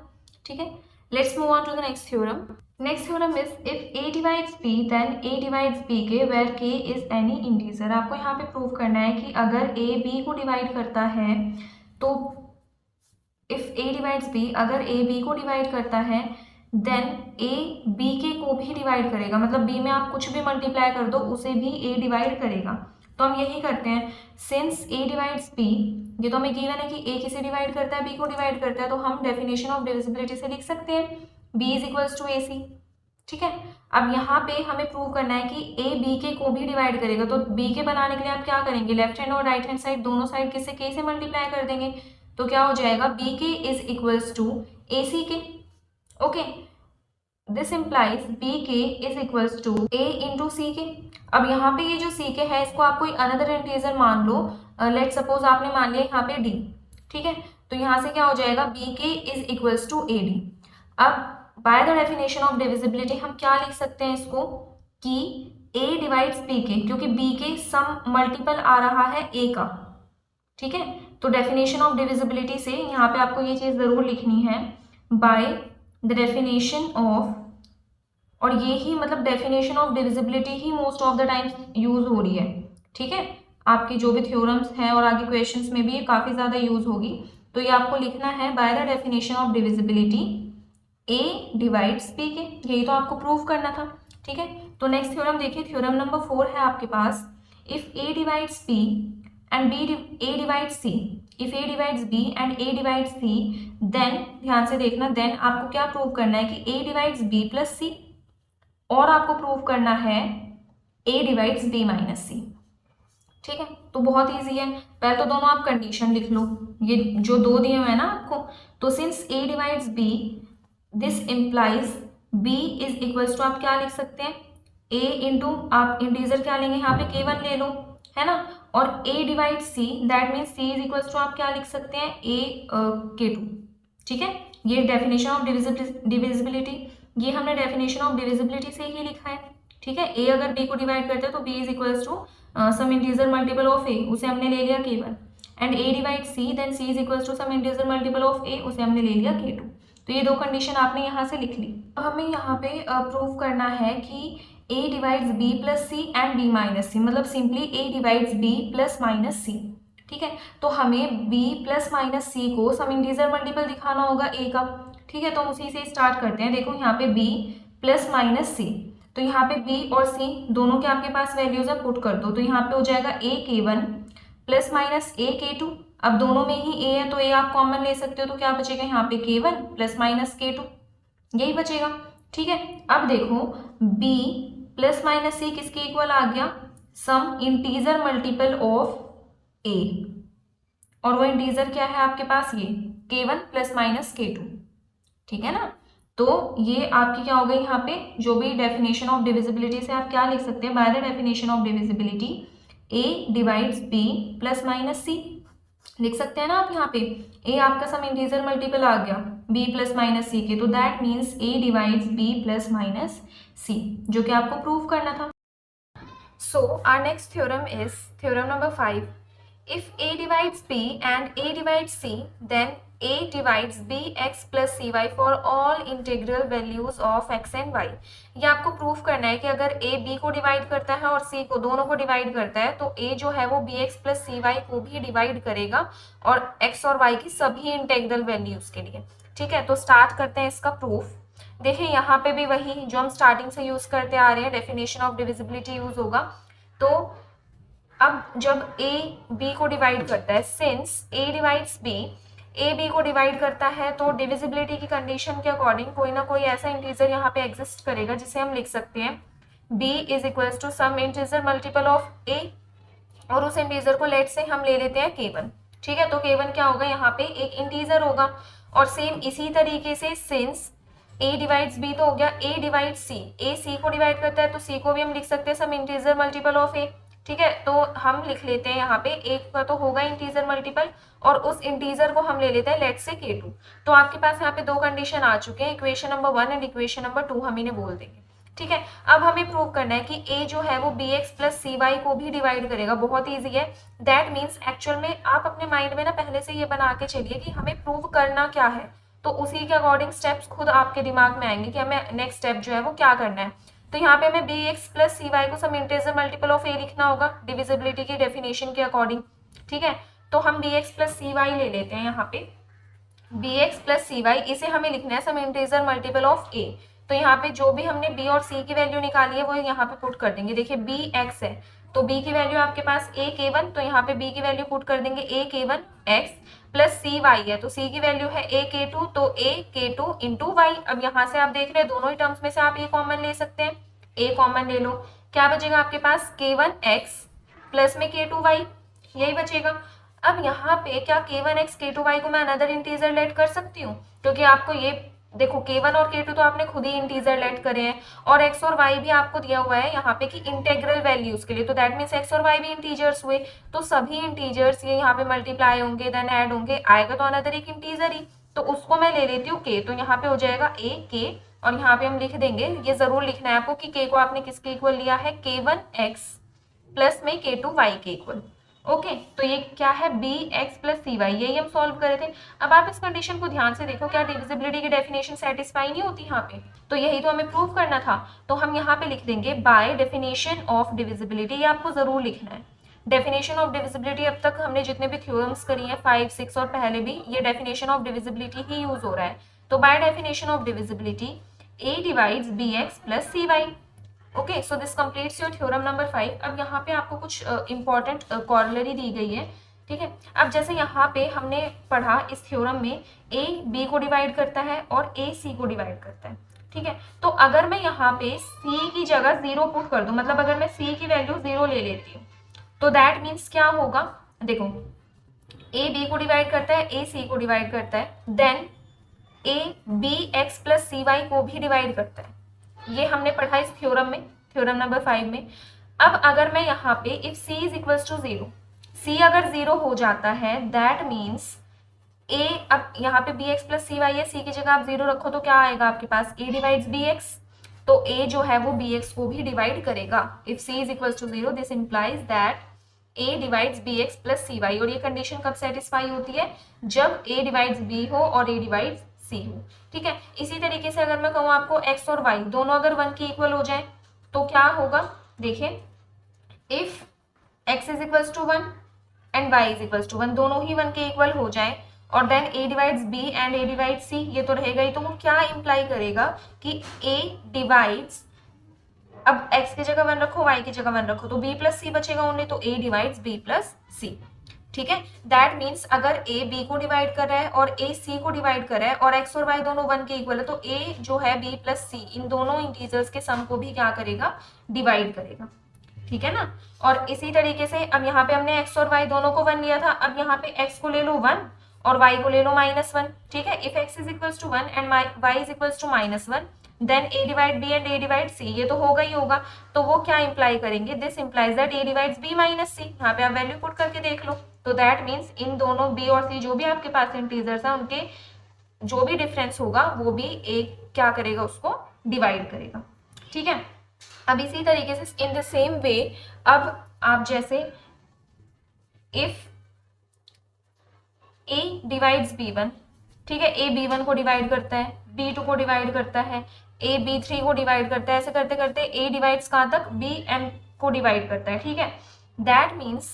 Speaker 1: ठीक है। Let's move on to the next theorem. Next theorem is if A divides B then A divides B K where K is any integer. आपको यहाँ पे प्रूव करना है कि अगर A B को डिवाइड करता है तो इफ A डिवाइड्स B, अगर A B को डिवाइड करता है देन ए बी के को भी डिवाइड करेगा, मतलब बी में आप कुछ भी मल्टीप्लाई कर दो उसे भी ए डिवाइड करेगा। तो हम यही करते हैं, सिंस ए डिवाइड्स बी, ये तो हमें गिवन है कि ए किसे डिवाइड करता है, बी को डिवाइड करता है, तो हम डेफिनेशन ऑफ डिविजिबिलिटी से लिख सकते हैं B is equals to A सी। ठीक है, अब यहाँ पे हमें प्रूव करना है कि ए बी के को भी डिवाइड करेगा, तो बी के बनाने के लिए आप क्या करेंगे, लेफ्ट हैंड और राइट हैंड साइड दोनों साइड किससे, के से मल्टीप्लाई कर देंगे, तो क्या हो जाएगा बी के is equals to A C K. Okay, this implies B के is equals to A into C K. अब यहाँ पे ये जो सी के है इसको आप कोई अनदर इंटीजर मान लो, लेट सपोज आपने मान लिया यहाँ पे डी। ठीक है, तो यहाँ से क्या हो जाएगा बी के is equals to A D. अब by the definition of divisibility हम क्या लिख सकते हैं इसको, कि a डिवाइड्स बी के, क्योंकि b के सम मल्टीपल आ रहा है a का। ठीक है, तो डेफिनेशन ऑफ डिविजिबिलिटी से यहाँ पे आपको ये चीज जरूर लिखनी है, बाय द डेफिनेशन ऑफ, और ये ही मतलब definition of divisibility he most of the time use हो रही है। ठीक है, आपके जो भी थ्योरम्स हैं और आगे क्वेश्चंस में भी ये काफी ज्यादा यूज होगी, तो ये आपको लिखना है bye the definition of divisibility A divides B के, यही तो आपको प्रूव करना था। ठीक है, तो नेक्स्ट थ्योरम देखिए, थ्योरम नंबर 4 है आपके पास, if A divides B and A divides C, if A divides B and A divides C, then ध्यान से देखना, देन आपको क्या प्रूव करना है कि A divides B plus C, और आपको प्रूव करना है A divides B minus C। ठीक है, तो बहुत ईजी है, पहले तो दोनों आप कंडीशन लिख लो, ये जो दो दिए हुए हैं ना आपको, तो since A divides B, this implies b is equals to, आप क्या लिख सकते हैं a इंटू, आप इंटीजर क्या लेंगे यहाँ पे k1 ले लो, है ना, और a divide c, that means c is equals to आप क्या लिख सकते हैं a k2। ठीक है, ये डेफिनेशन ऑफ डिविजिबिलिटी, ये हमने डेफिनेशन ऑफ डिविजिबिलिटी से ही लिखा है। ठीक है, a अगर b को डिवाइड करते हैं तो b is equals to some integer multiple of a, उसे हमने ले लिया k1, and a divide c, then c is equals to some integer multiple of a, उसे हमने ले लिया k2। तो ये दो कंडीशन आपने यहाँ से लिख ली। तो हमें यहाँ पे प्रूव करना है कि a divides b plus C and b minus C, मतलब simply a divides b plus minus C. ठीक है, तो हमें b प्लस माइनस सी को सम इंटीजर मल्टीपल दिखाना होगा a का। ठीक है, तो हम उसी से स्टार्ट करते हैं, देखो यहाँ पे b प्लस माइनस सी, तो यहाँ पे b और c दोनों के आपके पास वैल्यूज है, पुट कर दो, तो यहाँ पे हो जाएगा a k1 plus minus a k2। अब दोनों में ही a है तो a आप कॉमन ले सकते हो, तो क्या बचेगा यहाँ पे k1 प्लस माइनस k2, यही बचेगा। ठीक है, अब देखो b प्लस माइनस c किसके इक्वल आ गया, some integer multiple of a, और वो इंटीजर क्या है आपके पास, ये k1 प्लस माइनस k2। ठीक है ना, तो ये आपकी क्या हो गई यहाँ पे, जो भी डेफिनेशन ऑफ डिविजिबिलिटी से आप क्या लिख सकते हैं, bye the definition of divisibility a divides b plus minus c लिख सकते हैं ना आप यहाँ पे, a आपका सम इंटीजर मल्टीपल आ गया b प्लस माइनस सी के, तो that means a divides b plus minus C, जो कि आपको प्रूव करना था। So our next theorem is theorem number 5, if a divides b and a divides c, then a divides bx plus cy for all integral values of x and y। ये आपको proof करना है कि अगर a b को divide करता है और c को, दोनों को डिवाइड करता है, तो a जो है वो bx प्लस cy को भी डिवाइड करेगा और x और y की सभी इंटीग्रल वैल्यूज के लिए। ठीक है, तो स्टार्ट करते हैं इसका प्रूफ। देखिए यहाँ पे भी वही जो हम स्टार्टिंग से यूज करते आ रहे हैं, डेफिनेशन ऑफ डिविजिबिलिटी यूज होगा। तो अब जब a b को डिवाइड करता है, since a divides b, a b को डिवाइड करता है, तो डिविजिबिलिटी की कंडीशन के अकॉर्डिंग कोई ना कोई ऐसा इंटीजर यहाँ पे एग्जिस्ट करेगा जिसे हम लिख सकते हैं b is equals to some integer multiple of a, और उस इंटीजर को लेट से हम ले लेते हैं k1। ठीक है, तो k1 क्या होगा, यहाँ पे एक इंटीजर होगा, और सेम इसी तरीके से सिंस a डिवाइड्स b, तो हो गया a divides c, a c को डिवाइड करता है तो c को भी हम लिख सकते हैं some integer multiple of a। ठीक है, तो हम लिख लेते हैं यहाँ पे एक का तो होगा इंटीजर मल्टीपल, और उस इंटीजर को हम ले लेते हैं लेट से k2। तो आपके पास यहाँ पे दो कंडीशन आ चुके हैं, equation number 1 and equation number 2 हम इन्हें बोल देंगे। ठीक है, अब हमें प्रूव करना है कि a जो है वो bx प्लस cy को भी डिवाइड करेगा, बहुत ईजी है। दैट मीन्स एक्चुअल में आप अपने माइंड में ना पहले से ये बना के चलिए कि हमें प्रूव करना क्या है, तो उसी के अकॉर्डिंग स्टेप्स खुद आपके दिमाग में आएंगे कि हमें नेक्स्ट स्टेप जो है वो क्या करना है। तो यहाँ पे हमें bx प्लस cy को some integer multiple of a लिखना होगा डिविजिबिलिटी की डेफिनेशन के अकॉर्डिंग। ठीक है, तो हम bx प्लस cy ले लेते हैं यहाँ पे, B X plus C Y, इसे हमें लिखना है सम इंटीजर मल्टीपल ऑफ ए। तो यहाँ पे जो भी हमने बी और सी की वैल्यू निकाली है वो यहाँ पे पुट कर देंगे। देखिए बी एक्स है तो बी की वैल्यू आपके पास ए के वन, तो यहाँ पे बी की वैल्यू पुट कर देंगे ए के one x, plus C Y है तो सी की वैल्यू है ए के टू, तो ए के टू इंटू वाई। अब यहाँ से आप देख रहे हैं दोनों ही टर्म्स में से आप ए कॉमन ले सकते हैं, ए कॉमन ले लो, क्या बचेगा आपके पास के वन एक्स प्लस में के टू वाई, यही बचेगा। अब यहाँ पे क्या के वन एक्स के टू वाई को मैं अनदर इंटीजर लेट कर सकती हूँ, क्योंकि आपको ये देखो के वन और के टू तो आपने खुद ही इंटीजर लेट करे हैं और एक्स और वाई भी आपको दिया हुआ है यहाँ पे कि इंटेग्रल वैल्यूज के लिए, तो दैट मीन्स एक्स और वाई भी इंटीजर्स हुए, तो सभी इंटीजर्स ये यहाँ पे मल्टीप्लाई होंगे देन ऐड होंगे, आएगा तो अनदर एक इंटीजर ही, तो उसको मैं ले लेती हूँ के, तो यहाँ पे हो जाएगा ए के, और यहाँ पे हम लिख देंगे, ये जरूर लिखना है आपको कि के को आपने किसके इक्वल लिया है, के वन एक्स प्लस में के टू वाई के इक्वल। ओके तो ये क्या है B X plus C Y, यही हम सॉल्व करे थे। अब आप इस कंडीशन को ध्यान से देखो, क्या डिविजिबिलिटी की डेफिनेशन सेटिस्फाई नहीं होती यहाँ पे, तो यही तो हमें प्रूव करना था, तो हम यहाँ पे लिख देंगे बाय डेफिनेशन ऑफ डिविजिबिलिटी, ये आपको जरूर लिखना है। डेफिनेशन ऑफ डिविजिबिलिटी अब तक हमने जितने भी थ्योरम्स करी हैं 5, 6 और पहले भी, ये डेफिनेशन ऑफ डिविजिबिलिटी ही यूज हो रहा है। तो by definition of divisibility A divides B X plus C Y. Okay so this completes your theorem number 5। अब यहाँ पे आपको कुछ इंपॉर्टेंट कॉरलरी दी गई है, ठीक है। अब जैसे यहाँ पे हमने पढ़ा इस थ्योरम में ए बी को डिवाइड करता है और ए सी को डिवाइड करता है, ठीक है। तो अगर मैं यहाँ पे सी की जगह 0 पुट कर दूं, मतलब अगर मैं सी की वैल्यू 0 ले लेती हूँ, तो दैट मीन्स क्या होगा, देखो ए बी को डिवाइड करता है, ए सी को डिवाइड करता है, then A B X plus C Y को भी डिवाइड करता है, ये हमने पढ़ा इस थ्योरम में, थ्योरम नंबर 5 में। अब अगर मैं यहाँ पे if c is equals to 0, c अगर 0 हो जाता है दैट मीन्स a, अब यहाँ पे bx प्लस सी वाई है, c की जगह आप 0 रखो तो क्या आएगा आपके पास, a डिवाइड्स bx, तो a जो है वो bx को भी डिवाइड करेगा। If c is equals to 0 this implies that a divides bx plus C Y, और ये कंडीशन कब सेटिस्फाई होती है, जब a डिवाइड्स b हो और a डिवाइड्स c हो, ठीक है। इसी तरीके से अगर मैं कहूँ आपको x और y दोनों अगर 1 के इक्वल हो जाए तो क्या होगा, देखिए if x is equals to 1 and y is equals to 1, दोनों ही 1 के इक्वल हो जाए और then a divides b and a divides c, ये तो रहेगा ही, तो वो क्या इंप्लाई करेगा कि a डिवाइड्स, अब x की जगह 1 रखो y की जगह 1 रखो तो b प्लस c बचेगा ओनली, तो a divides b plus c, ठीक है। दैट मीन्स अगर a b को डिवाइड कर रहा है और a c को डिवाइड कर रहा है और x और y दोनों 1 के इक्वल है, तो a जो है b प्लस c इन दोनों इंटीजर्स के सम को भी क्या करेगा, डिवाइड करेगा, ठीक है ना। और इसी तरीके से अब यहाँ पे हमने x और y दोनों को 1 लिया था, अब यहाँ पे x को ले लो 1 और y को ले लो -1, ठीक है। If x is equals to 1 and y is equals to -1 then a divide b and a divide c, ये तो होगा ही होगा, तो वो क्या इंप्लाई करेंगे, this implies that a divides b minus c, यहाँ पे आप वैल्यू पुट करके देख लो, तो दैट मीन्स इन दोनों b और c जो भी आपके पास इंटीजर्स हैं उनके जो भी डिफरेंस होगा वो भी a क्या करेगा, उसको डिवाइड करेगा, ठीक है। अब इसी तरीके से इन द सेम वे अब आप जैसे इफ a डिवाइड्स b1, ठीक है, a b1 को डिवाइड करता है, b2 को डिवाइड करता है, a b3 को डिवाइड करता है, ऐसे करते करते a डिवाइड्स कहाँ तक, bn को डिवाइड करता है, ठीक है। दैट मीन्स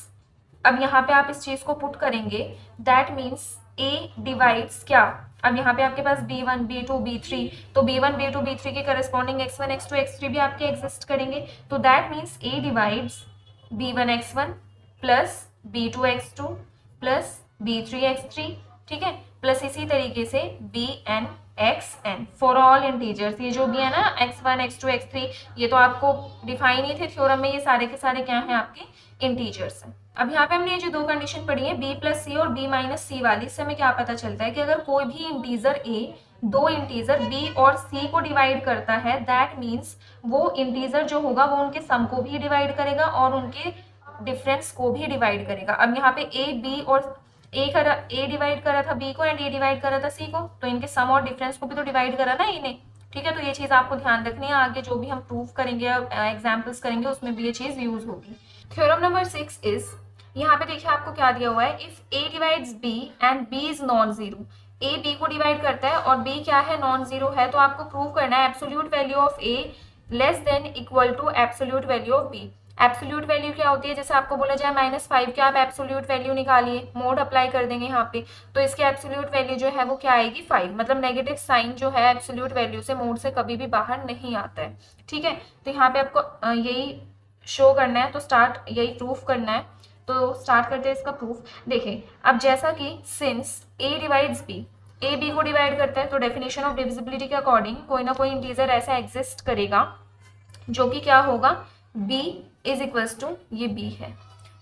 Speaker 1: अब यहाँ पे आप इस चीज को पुट करेंगे, दैट मीन्स a डिवाइड्स क्या, अब यहाँ पे आपके पास b1 b2 b3, तो b1 b2 b3 के करस्पॉन्डिंग x1 x2 x3 भी आपके एग्जिस्ट करेंगे, तो that means a divides b1 x1 plus b2 x2 plus b3 x3, ठीक है, प्लस इसी तरीके से bn xn for all integers, ये जो भी है ना x1 x2 x3 ये तो आपको डिफाइन ही थे थ्योरम में, ये सारे के सारे क्या हैं आपके इंटीजर्स हैं। अब यहाँ पे हमने ये जो दो कंडीशन पढ़ी है b प्लस सी और b माइनस सी वाली, इससे हमें क्या पता चलता है कि अगर कोई भी इंटीजर a दो इंटीजर b और c को डिवाइड करता है दैट मीन्स वो इंटीजर जो होगा वो उनके सम को भी डिवाइड करेगा और उनके डिफरेंस को भी डिवाइड करेगा। अब यहाँ पे a b और a डिवाइड करा था b को एंड a डिवाइड करा था c को, तो इनके सम और डिफरेंस को भी तो डिवाइड करा ना इन्हें, ठीक है। तो ये चीज आपको ध्यान रखनी है, आगे जो भी हम प्रूव करेंगे एग्जाम्पल्स करेंगे उसमें भी ये चीज यूज होगी। थ्योरम नंबर 6 इज, यहाँ पे देखिए आपको क्या दिया हुआ है, if a divides b and b is non zero, a b को डिवाइड करता है और b क्या है, नॉन जीरो है, तो आपको प्रूव करना है absolute value of a less than equal to absolute value of b। Absolute value क्या होती है, जैसे आपको बोला जाए -5 की आप एब्सोल्यूट वैल्यू निकालिए, मोड अप्लाई कर देंगे यहाँ पे, तो इसकी एब्सोल्यूट वैल्यू जो है वो क्या आएगी 5, मतलब नेगेटिव साइन जो है एब्सोल्यूट वैल्यू से मोड से कभी भी बाहर नहीं आता है। ठीक है, तो यहाँ पे आपको यही शो करना है, तो स्टार्ट यही प्रूफ करना है। तो स्टार्ट करते हैं इसका प्रूफ। देखिए अब जैसा कि since a divides b, a b को डिवाइड करता है, तो डेफिनेशन ऑफ डिविजिबिलिटी के अकॉर्डिंग कोई ना कोई इंटीजर ऐसा एग्जिस्ट करेगा जो कि क्या होगा, b इज इक्वल्स टू, ये b है,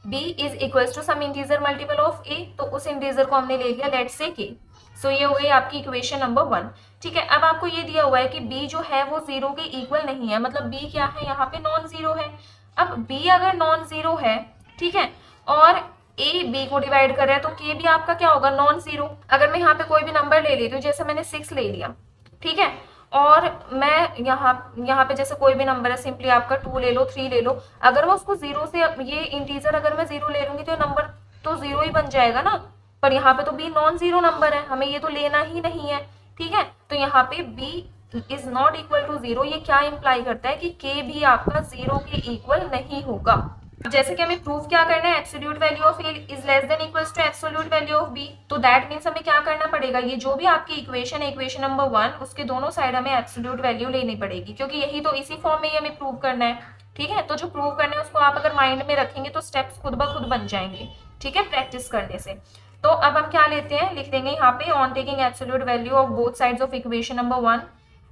Speaker 1: b is equals to some integer multiple of a, तो उस इंटीजर को हमने ले लिया लेट्स से k। सो ये हो गई आपकी इक्वेशन नंबर 1। ठीक है, अब आपको ये दिया हुआ है कि b जो है वो 0 के इक्वल नहीं है, मतलब b क्या है यहाँ पे नॉन जीरो है। अब b अगर नॉन जीरो है, ठीक है, और a b को डिवाइड कर रहा है, तो k भी आपका क्या होगा, नॉन जीरो। अगर मैं यहाँ पे कोई भी नंबर ले लेती हूँ, जैसे मैंने 6 ले लिया, ठीक है, और मैं यहाँ पे जैसे कोई भी नंबर है, सिंपली आपका 2 ले लो, 3 ले लो, अगर मैं उसको जीरो से, ये इंटीजर अगर मैं जीरो ले लूंगी तो नंबर तो जीरो ही बन जाएगा ना, पर यहाँ पे तो b नॉन जीरो नंबर है, हमें ये तो लेना ही नहीं है। ठीक है, तो यहाँ पे b is not equal to zero, ये क्या इंप्लाई करता है कि k भी आपका जीरो के इक्वल नहीं होगा। जैसे कि हमें प्रूफ क्या करना है, absolute value of a is less than equals to absolute value of b, तो दैट मींस हमें क्या करना पड़ेगा, ये जो भी आपकी इक्वेशन है, इक्वेशन नंबर 1, उसके दोनों साइड हमें एब्सोल्यूट वैल्यू लेनी पड़ेगी, क्योंकि यही तो इसी फॉर्म में ही हमें प्रूव करना है। ठीक है, तो जो प्रूव करना है उसको आप अगर माइंड में रखेंगे तो स्टेप्स खुद ब खुद बन जाएंगे। ठीक है, प्रैक्टिस करने से। तो अब हम क्या लेते हैं, लिख देंगे यहाँ पे on taking absolute value of both sides of equation number 1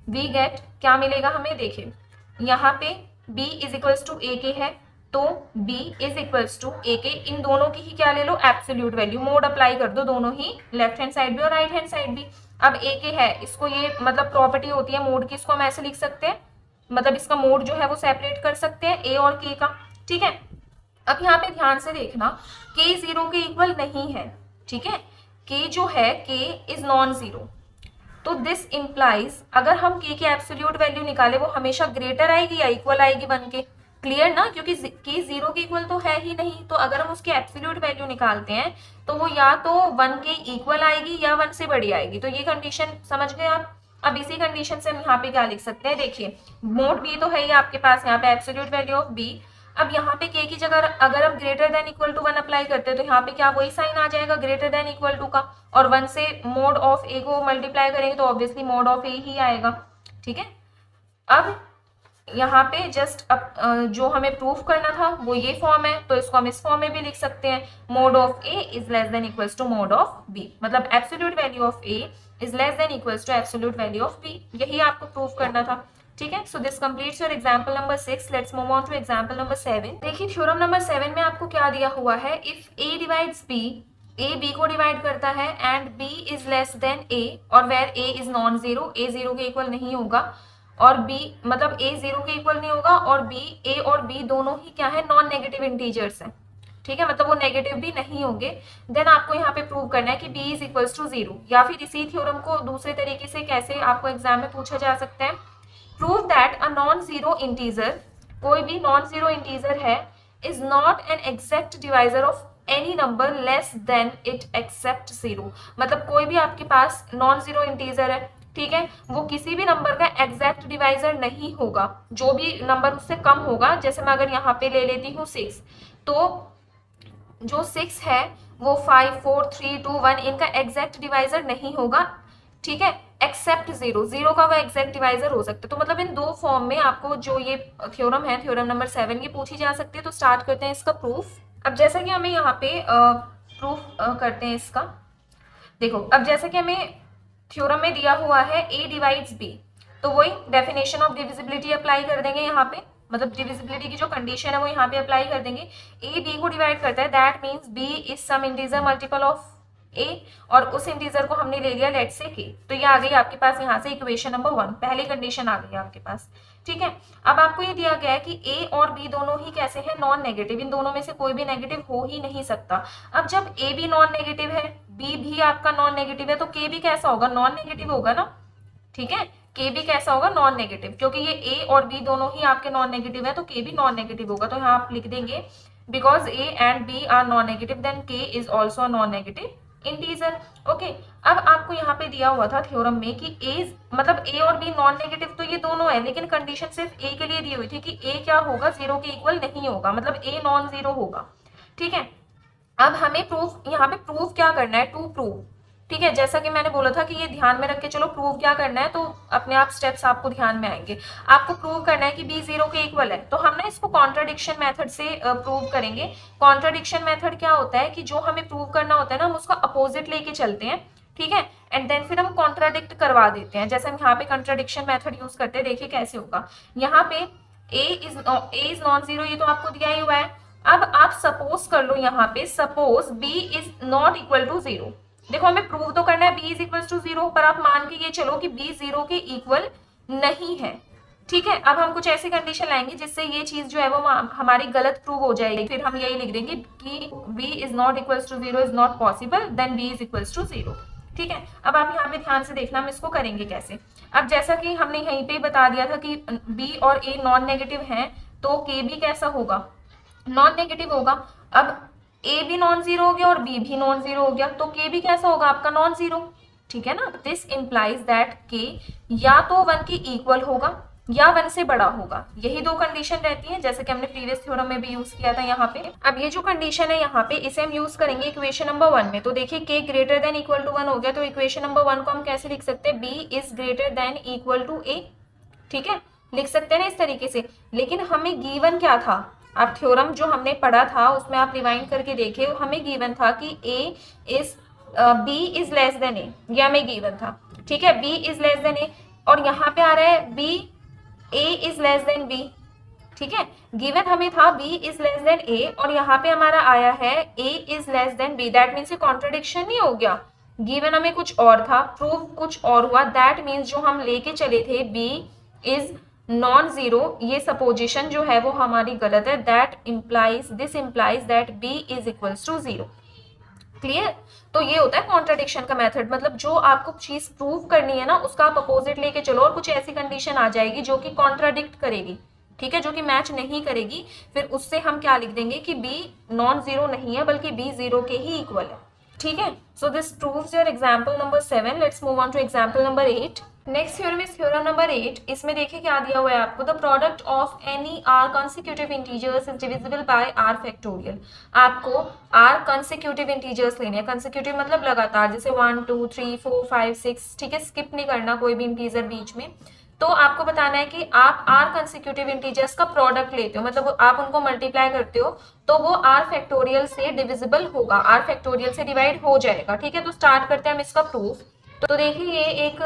Speaker 1: we get, क्या मिलेगा हमें, देखिए यहाँ पे b is equals to a के है, तो b is equals to a के, इन दोनों की ही क्या ले लो, एब्सोल्यूट वैल्यू, मोड अप्लाई कर दो दोनों ही, लेफ्ट हैंड साइड भी और राइट हैंड साइड भी। अब a के है, इसको ये मतलब प्रॉपर्टी होती है मोड की, इसको हम ऐसे लिख सकते हैं, मतलब इसका मोड जो है वो सेपरेट कर सकते हैं a और k का। ठीक है, अब यहाँ पे ध्यान से देखना, k 0 के इक्वल नहीं है। ठीक है, k जो है k इज नॉन जीरो, तो दिस इंप्लाइज अगर हम k की एब्सोल्यूट वैल्यू निकाले वो हमेशा ग्रेटर आएगी या इक्वल आएगी बन के, क्लियर ना, क्योंकि k 0 के इक्वल तो है ही नहीं, तो अगर हम उसकी एब्सोल्यूट वैल्यू निकालते हैं तो वो या तो 1 के इक्वल आएगी या 1 से बड़ी आएगी। तो ये कंडीशन समझ गए आप। अब इसी कंडीशन से हम यहाँ पे क्या लिख सकते हैं, देखिए मोड b तो है ही आपके पास, यहाँ पे एब्सोल्यूट वैल्यू ऑफ b, अब यहाँ पे k की जगह अगर हम greater than equal to 1 apply करते हैं तो यहाँ पे क्या वही साइन आ जाएगा ग्रेटर देन इक्वल टू का, और 1 से मोड ऑफ a को मल्टीप्लाई करेंगे तो ऑब्वियसली मोड ऑफ a ही आएगा। ठीक है, अब यहाँ पे जस्ट अब जो हमें प्रूफ करना था वो ये फॉर्म है, तो इसको हम इस फॉर्म में भी लिख सकते हैं, mod of a is less than equals to mod of b, मतलब absolute value of a is less than equals to absolute value of b, यही आपको प्रूफ करना था। ठीक है, so this completes your example number 6। Let's move on to example number 7। देखिए theorem number 7 में आपको क्या दिया हुआ है, if a divides b, a b को डिवाइड करता है and b is less than a, और where a is non zero, a zero के इक्वल नहीं होगा, और b मतलब a जीरो के इक्वल नहीं होगा, और b a और b दोनों ही क्या है, नॉन नेगेटिव इंटीजर्स हैं। ठीक है, मतलब वो नेगेटिव भी नहीं होंगे। देन आपको यहाँ पे प्रूव करना है कि b is equals to zero, या फिर इसी थ्योरम को दूसरे तरीके से कैसे आपको एग्जाम में पूछा जा सकता है, prove that a non zero integer, कोई भी नॉन जीरो इंटीजर है, is not an exact divisor of any number less than it except zero, मतलब कोई भी आपके पास नॉन जीरो इंटीजर है, ठीक है, वो किसी भी नंबर का एग्जैक्ट डिवाइजर नहीं होगा, जो भी नंबर उससे कम होगा, जैसे मैं अगर यहाँ पे ले लेती हूँ 6, तो जो 6 है वो 5 4 3 2 1 इनका एग्जैक्ट डिवाइजर नहीं होगा। ठीक है, एक्सेप्ट जीरो, जीरो का वो एग्जैक्ट डिवाइजर हो सकता है। तो मतलब इन दो फॉर्म में आपको जो ये थ्योरम है, थ्योरम नंबर 7 की पूछी जा सकती है। तो स्टार्ट करते हैं इसका प्रूफ। अब जैसा कि हमें यहाँ पे प्रूफ करते हैं इसका, देखो अब जैसे कि हमें थ्योरम में दिया हुआ है a डिवाइड्स b, तो वही डेफिनेशन ऑफ डिविजिबिलिटी अप्लाई कर देंगे यहाँ पे, मतलब डिविजिबिलिटी की जो कंडीशन है वो यहाँ पे अप्लाई कर देंगे। a b को डिवाइड करता है, that means b is some integer multiple of a, और उस इंटीजर को हमने ले लिया लेट से k, तो ये आ गई आपके पास यहाँ से इक्वेशन नंबर 1, पहली कंडीशन आ गई आपके पास। ठीक है, अब आपको ये दिया गया है कि a और b दोनों ही कैसे हैं, नॉन नेगेटिव, इन दोनों में से कोई भी नेगेटिव हो ही नहीं सकता। अब जब a भी नॉन नेगेटिव है, b भी आपका नॉन नेगेटिव है, तो k भी कैसा होगा, नॉन नेगेटिव होगा ना। ठीक है, k भी कैसा होगा, नॉन नेगेटिव, क्योंकि ये a और b दोनों ही आपके नॉन नेगेटिव है, तो k भी नॉन नेगेटिव होगा। तो यहाँ आप लिख देंगे because a and b are non negative then k is also non negative integer. Okay, अब आपको यहाँ पे दिया हुआ था थ्योरम में कि ए मतलब ए और बी नॉन नेगेटिव तो ये दोनों है, लेकिन कंडीशन सिर्फ ए के लिए दी हुई थी कि ए क्या होगा, जीरो के इक्वल नहीं होगा, मतलब ए नॉन जीरो होगा। ठीक है, अब हमें प्रूफ यहाँ पे प्रूफ क्या करना है, टू प्रूव। ठीक है, जैसा कि मैंने बोला था कि ये ध्यान में रख के चलो प्रूव क्या करना है, तो अपने आप स्टेप्स आपको ध्यान में आएंगे। आपको प्रूव करना है कि बी जीरो के इक्वल है, तो हम ना इसको कॉन्ट्राडिक्शन मेथड से प्रूव करेंगे। कॉन्ट्राडिक्शन मेथड क्या होता है कि जो हमें प्रूव करना होता है ना, हम उसका अपोजिट लेके चलते हैं। ठीक है, एंड देन फिर हम कॉन्ट्राडिक्ट करवा देते हैं। जैसे हम यहाँ पे कॉन्ट्राडिक्शन मेथड यूज करते हैं, देखिए कैसे होगा। यहाँ पे ए इज नॉन जीरो, ये तो आपको दिया ही हुआ है। अब आप सपोज कर लो यहाँ पे, suppose b is not equal to zero. देखो हमें प्रूव तो करना है b is equal to zero, पर आप मान के ये चलो कि b जीरो के इक्वल नहीं है। ठीक है, अब हम कुछ ऐसी कंडीशन लाएंगे जिससे ये चीज जो है वो हमारी गलत प्रूव हो जाएगी। फिर हम यही लिख देंगे कि b is not equal to zero is not possible, then b is equal to zero. ठीक है, अब आप यहाँ पे ध्यान से देखना हम इसको करेंगे कैसे। अब जैसा कि हमने यहीं पे बता दिया था कि b और a नॉन नेगेटिव हैं, तो k भी कैसा होगा, नॉन नेगेटिव होगा। अब a भी नॉन जीरो हो गया और b भी नॉन जीरो हो गया, तो k भी कैसा होगा आपका, नॉन जीरो। ठीक है ना, दिस इंप्लाइज दैट k या तो 1 के इक्वल होगा या 1 से बड़ा होगा। यही दो कंडीशन रहती है, जैसे कि हमने प्रीवियस थ्योरम में भी यूज किया था यहाँ पे। अब ये जो कंडीशन है यहाँ पे, इसे हम यूज करेंगे इक्वेशन नंबर 1 में। तो देखिए k greater than equal to 1 हो गया, तो इक्वेशन नंबर 1 को हम कैसे लिख सकते हैं, b is greater than equal to a। ठीक है, लिख सकते हैं ना इस तरीके से। लेकिन हमें गिवन क्या था, आप थ्योरम जो हमने पढ़ा था उसमें आप रिवाइंड करके देखिए, हमें गिवन था कि b is less than a, ये हमें गिवन था। ठीक है, b is less than a, और यहाँ पे आ रहा है a is less then b। ठीक है, गिवन हमें था b is less than a, और यहाँ पे हमारा आया है a is less then b। That means ये कॉन्ट्रडिक्शन नहीं हो गया, गिवन हमें कुछ और था, प्रूफ कुछ और हुआ। दैट मीन्स जो हम लेके चले थे b इज नॉन जीरो, ये सपोजिशन जो है वो हमारी गलत है। This implies that b is equals to zero. Clear, तो ये होता है कॉन्ट्रडिक्शन का मेथड, मतलब जो आपको चीज प्रूव करनी है ना, उसका आप अपोजिट लेके चलो और कुछ ऐसी कंडीशन आ जाएगी जो कि कॉन्ट्राडिक्ट करेगी। ठीक है, जो कि मैच नहीं करेगी, फिर उससे हम क्या लिख देंगे कि b नॉन जीरो नहीं है बल्कि b जीरो के ही इक्वल है। ठीक है, so this proves your example number 7। Let's move on to example number 8। Next theorem is theorem number 8। इसमें देखिए क्या दिया हुआ है आपको, the product of any r consecutive integers is divisible by are factorial. आपको आर कंसेक्यूटिव इंटीजर्स लेने हैं, कंसेक्यूटिव मतलब लगातार, जैसे 1 2 3 4 5 6। ठीक है, स्किप नहीं करना कोई भी इंटीजर बीच में। तो आपको बताना है कि आप आर कंसेक्यूटिव इंटीजर्स का प्रोडक्ट लेते हो, मतलब आप उनको मल्टीप्लाई करते हो, तो वो आर फैक्टोरियल से डिविजिबल होगा, आर फैक्टोरियल से डिवाइड हो जाएगा। ठीक है, तो स्टार्ट करते हैं हम इसका प्रूफ। तो देखिए ये एक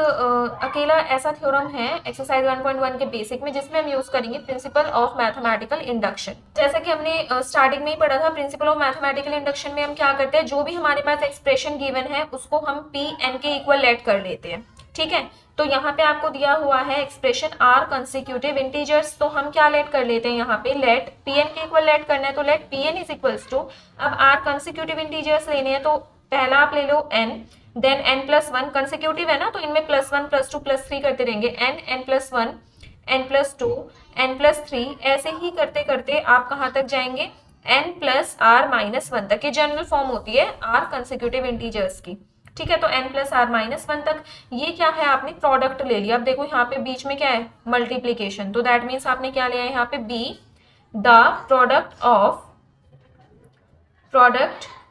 Speaker 1: अकेला ऐसा थ्योरम है एक्सरसाइज 1.1 के बेसिक में, जिसमें हम यूज करेंगे प्रिंसिपल ऑफ मैथमेटिकल इंडक्शन। जैसा कि हमने स्टार्टिंग में ही पढ़ा था, प्रिंसिपल ऑफ मैथमेटिकल इंडक्शन में हम क्या करते हैं, जो भी हमारे पास एक्सप्रेशन गिवन है उसको हम पी एन के इक्वल लेट कर लेते हैं। ठीक है, तो यहाँ पे आपको दिया हुआ है एक्सप्रेशन आर कंसेक्यूटिव इंटीजर्स, तो हम क्या लेट कर लेते हैं, यहाँ पे लेट पी एन के इक्वल लेट करना है, तो let p n is equals to, अब आर कंसेक्यूटिव इंटीजर्स लेने हैं, तो पहला आप ले लो n, then n plus 1, consecutive है ना तो इनमें प्लस 1 प्लस 2 प्लस 3 करते रहेंगे, n plus 1, n plus 2, n plus 3, ऐसे ही करते करते आप कहाँ तक जाएंगे, n प्लस r माइनस 1 तक। ये जनरल फॉर्म होती है r कंसेक्यूटिव इंटीजर्स की। ठीक है, तो n प्लस r माइनस 1 तक। ये क्या है, आपने प्रोडक्ट ले लिया। अब देखो यहाँ पे बीच में क्या है, मल्टीप्लीकेशन, तो दैट मीन्स आपने क्या लिया है यहाँ पे b the product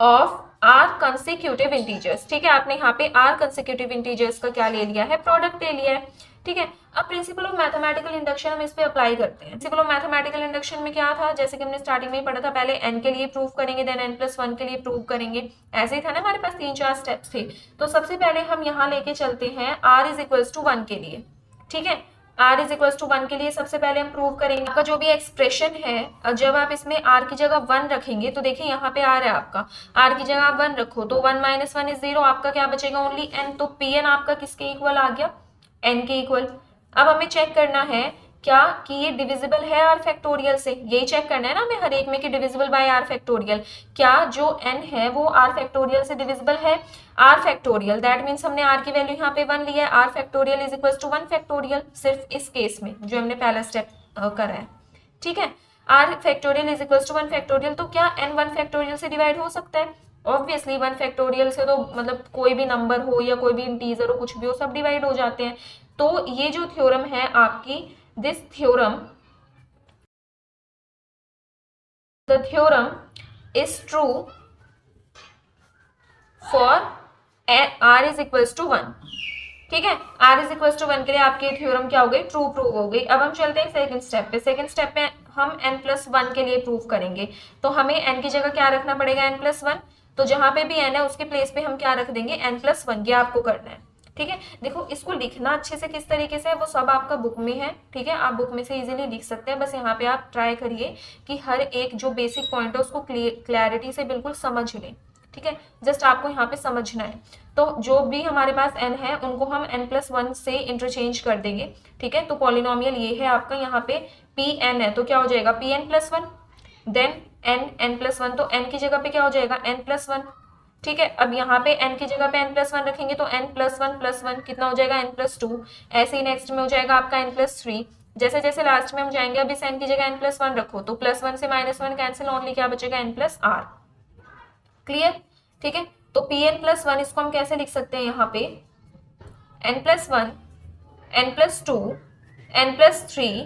Speaker 1: of are consecutive integers. ठीक है, आपने यहाँ पे आर कंसेक्यूटिव इंटीजर्स का क्या ले लिया है, प्रोडक्ट ले लिया है। ठीक है, अब प्रिंसिपल ऑफ मैथमेटिकल इंडक्शन हम इस पे अप्लाई करते हैं। प्रिंसिपल ऑफ मैथमेटिकल इंडक्शन में क्या था, जैसे कि हमने स्टार्टिंग में ही पढ़ा था, पहले n के लिए प्रूव करेंगे, देन n प्लस 1 के लिए प्रूव करेंगे। ऐसे ही था ना, हमारे पास 3-4 स्टेप्स थे। तो सबसे पहले हम यहाँ लेके चलते हैं r इज इक्वल्स टू 1 के लिए। ठीक है, r इज इक्वल्स टू 1 के लिए सबसे पहले हम प्रूव करेंगे आपका जो भी एक्सप्रेशन है, जब आप इसमें r की जगह 1 रखेंगे, तो देखिए यहाँ पे r है आपका, r की जगह आप 1 रखो, तो 1 माइनस 1 इज 0, आपका क्या बचेगा, ओनली n। तो pn आपका किसके इक्वल आ गया, n के इक्वल। अब हमें चेक करना है क्या कि ये डिविजिबल है आर फैक्टोरियल से, यही चेक करना है ना हमें हर एक में कि डिविजिबल बाय आर फैक्टोरियल, क्या जो n है वो आर फैक्टोरियल से डिविजिबल है। आर फैक्टोरियल दैट मीन्स हमने r की वैल्यू यहाँ पे 1 लिया है, r factorial is equal to 1 factorial, सिर्फ इस केस में जो हमने पहला स्टेप करा है। ठीक है, r factorial is equal to 1 factorial, तो क्या n 1 फैक्टोरियल से डिवाइड हो सकता है, ऑब्वियसली 1 फैक्टोरियल से तो मतलब कोई भी नंबर हो या कोई भी इंटीजर हो, कुछ भी हो, सब डिवाइड हो जाते हैं। तो ये जो थ्योरम है आपकी, this theorem, the theorem is true for r is equals to 1। ठीक है, r इज इक्वल्स टू 1 के लिए आपकी थ्योरम क्या हो गई, ट्रू प्रूव हो गई। अब हम चलते हैं सेकंड स्टेप पे। सेकंड स्टेप पे हम n+1 के लिए प्रूव करेंगे। तो हमें n की जगह क्या रखना पड़ेगा, n+1। तो जहां पे भी n है उसके प्लेस पे हम क्या रख देंगे, n+1। ये आपको करना है। ठीक है, देखो इसको लिखना अच्छे से किस तरीके से है वो सब आपका बुक में है। ठीक है, आप बुक में से इजीली लिख सकते हैं। बस यहाँ पे आप ट्राई करिए कि हर एक जो बेसिक पॉइंट है उसको क्लैरिटी से बिल्कुल समझ लें। ठीक है, जस्ट आपको यहाँ पे समझना है। तो जो भी हमारे पास n है उनको हम n+1 से इंटरचेंज कर देंगे। ठीक है, तो पॉलिनोमियल ये है आपका, यहाँ पे Pn है तो क्या हो जाएगा, Pn+1, देन n+1, तो n की जगह पे क्या हो जाएगा, n+1। ठीक है, अब यहाँ पे n की जगह पे n+1 रखेंगे तो n+1+1 कितना हो जाएगा, n+2। ऐसे ही नेक्स्ट में हो जाएगा आपका n+3। जैसे जैसे लास्ट में हम जाएंगे, अब इस n की जगह n+1 रखो तो +1 से -1 कैंसिल, ओनली क्या बचेगा, n+r। क्लियर। ठीक है, तो Pn+1 इसको हम कैसे लिख सकते हैं, यहाँ पे n+1, n+2, n+3।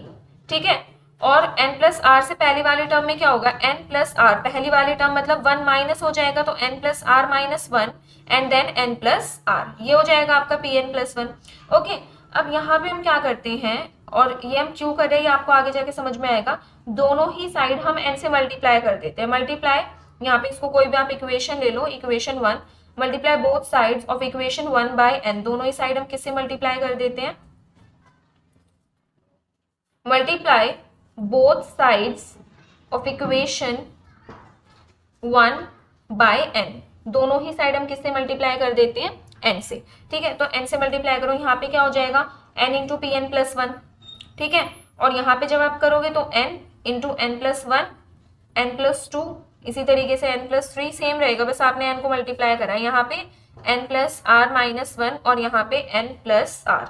Speaker 1: ठीक है, और n+r से पहली वाली टर्म में क्या होगा, n+r, पहली वाली टर्म मतलब 1 माइनस हो जाएगा तो n+r-1 एंड देन n+r, ये हो जाएगा आपका Pn+1। ओके, अब यहाँ पे हम क्या करते हैं, और ये हम क्यों कर रहे हैं ये आपको आगे जाके समझ में आएगा। दोनों ही साइड हम n से मल्टीप्लाई कर देते हैं। मल्टीप्लाई, यहाँ पे इसको कोई भी आप इक्वेशन ले लो, equation 1, multiply both sides of equation 1 by n। दोनों ही साइड हम किससे मल्टीप्लाई कर देते हैं, multiply both sides of equation 1 by n। दोनों ही साइड हम किससे मल्टीप्लाई कर देते हैं, n से। ठीक है, तो n से मल्टीप्लाई करो, यहाँ पे क्या हो जाएगा, n इंटू Pn+1। ठीक है, और यहाँ पे जब आप करोगे तो n इंटू n+1, n+2, इसी तरीके से n+3 सेम रहेगा, बस आपने n को मल्टीप्लाई करा है। यहाँ पे n+r-1 और यहाँ पे n+r।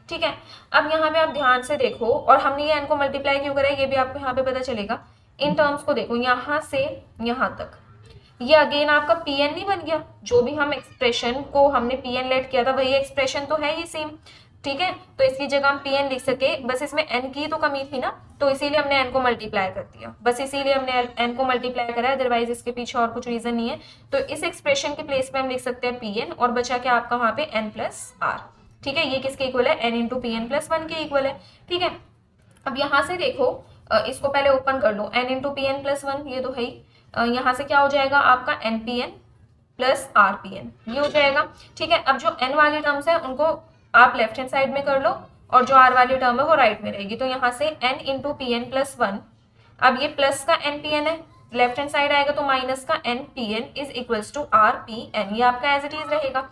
Speaker 1: ठीक है, अब यहाँ पे आप ध्यान से देखो, और हमने ये n को मल्टीप्लाई क्यों करा है ये भी आपको यहाँ पे पता चलेगा। इन टर्म्स को देखो, यहाँ से यहाँ तक, ये अगेन आपका Pn नहीं बन गया, जो भी हम एक्सप्रेशन को हमने Pn लेट किया था वही एक्सप्रेशन तो है ये सेम। ठीक है, तो इसकी जगह हम Pn लिख सके, बस इसमें n की तो कमी थी ना, तो इसीलिए हमने n को मल्टीप्लाई कर दिया, बस इसीलिए हमने n को मल्टीप्लाई करा है, अदरवाइज इसके पीछे और कुछ रीजन नहीं है। तो इस एक्सप्रेशन के प्लेस पे हम लिख सकते हैं Pn, और बचा क्या आपका वहां पे n+r। ठीक है, ये किसके इक्वल है, n इंटू Pn+1 के इक्वल है। ठीक है, अब यहाँ से देखो, इसको पहले ओपन कर लो, n इंटू Pn+1 ये तो है ही, यहाँ से क्या हो जाएगा आपका nPn प्लस rPn, ये हो जाएगा। ठीक है, अब जो n वाली टर्म्स है उनको आप लेफ्ट हैंड साइड में कर लो, और जो r वाली टर्म है वो राइट में रहेगी। तो यहाँ से n इंटू Pn+1, अब ये प्लस का nPn है, लेफ्ट हैंड साइड आएगा तो माइनस का nPn is equals to rPn, ये आपका एज इट इज रहेगा।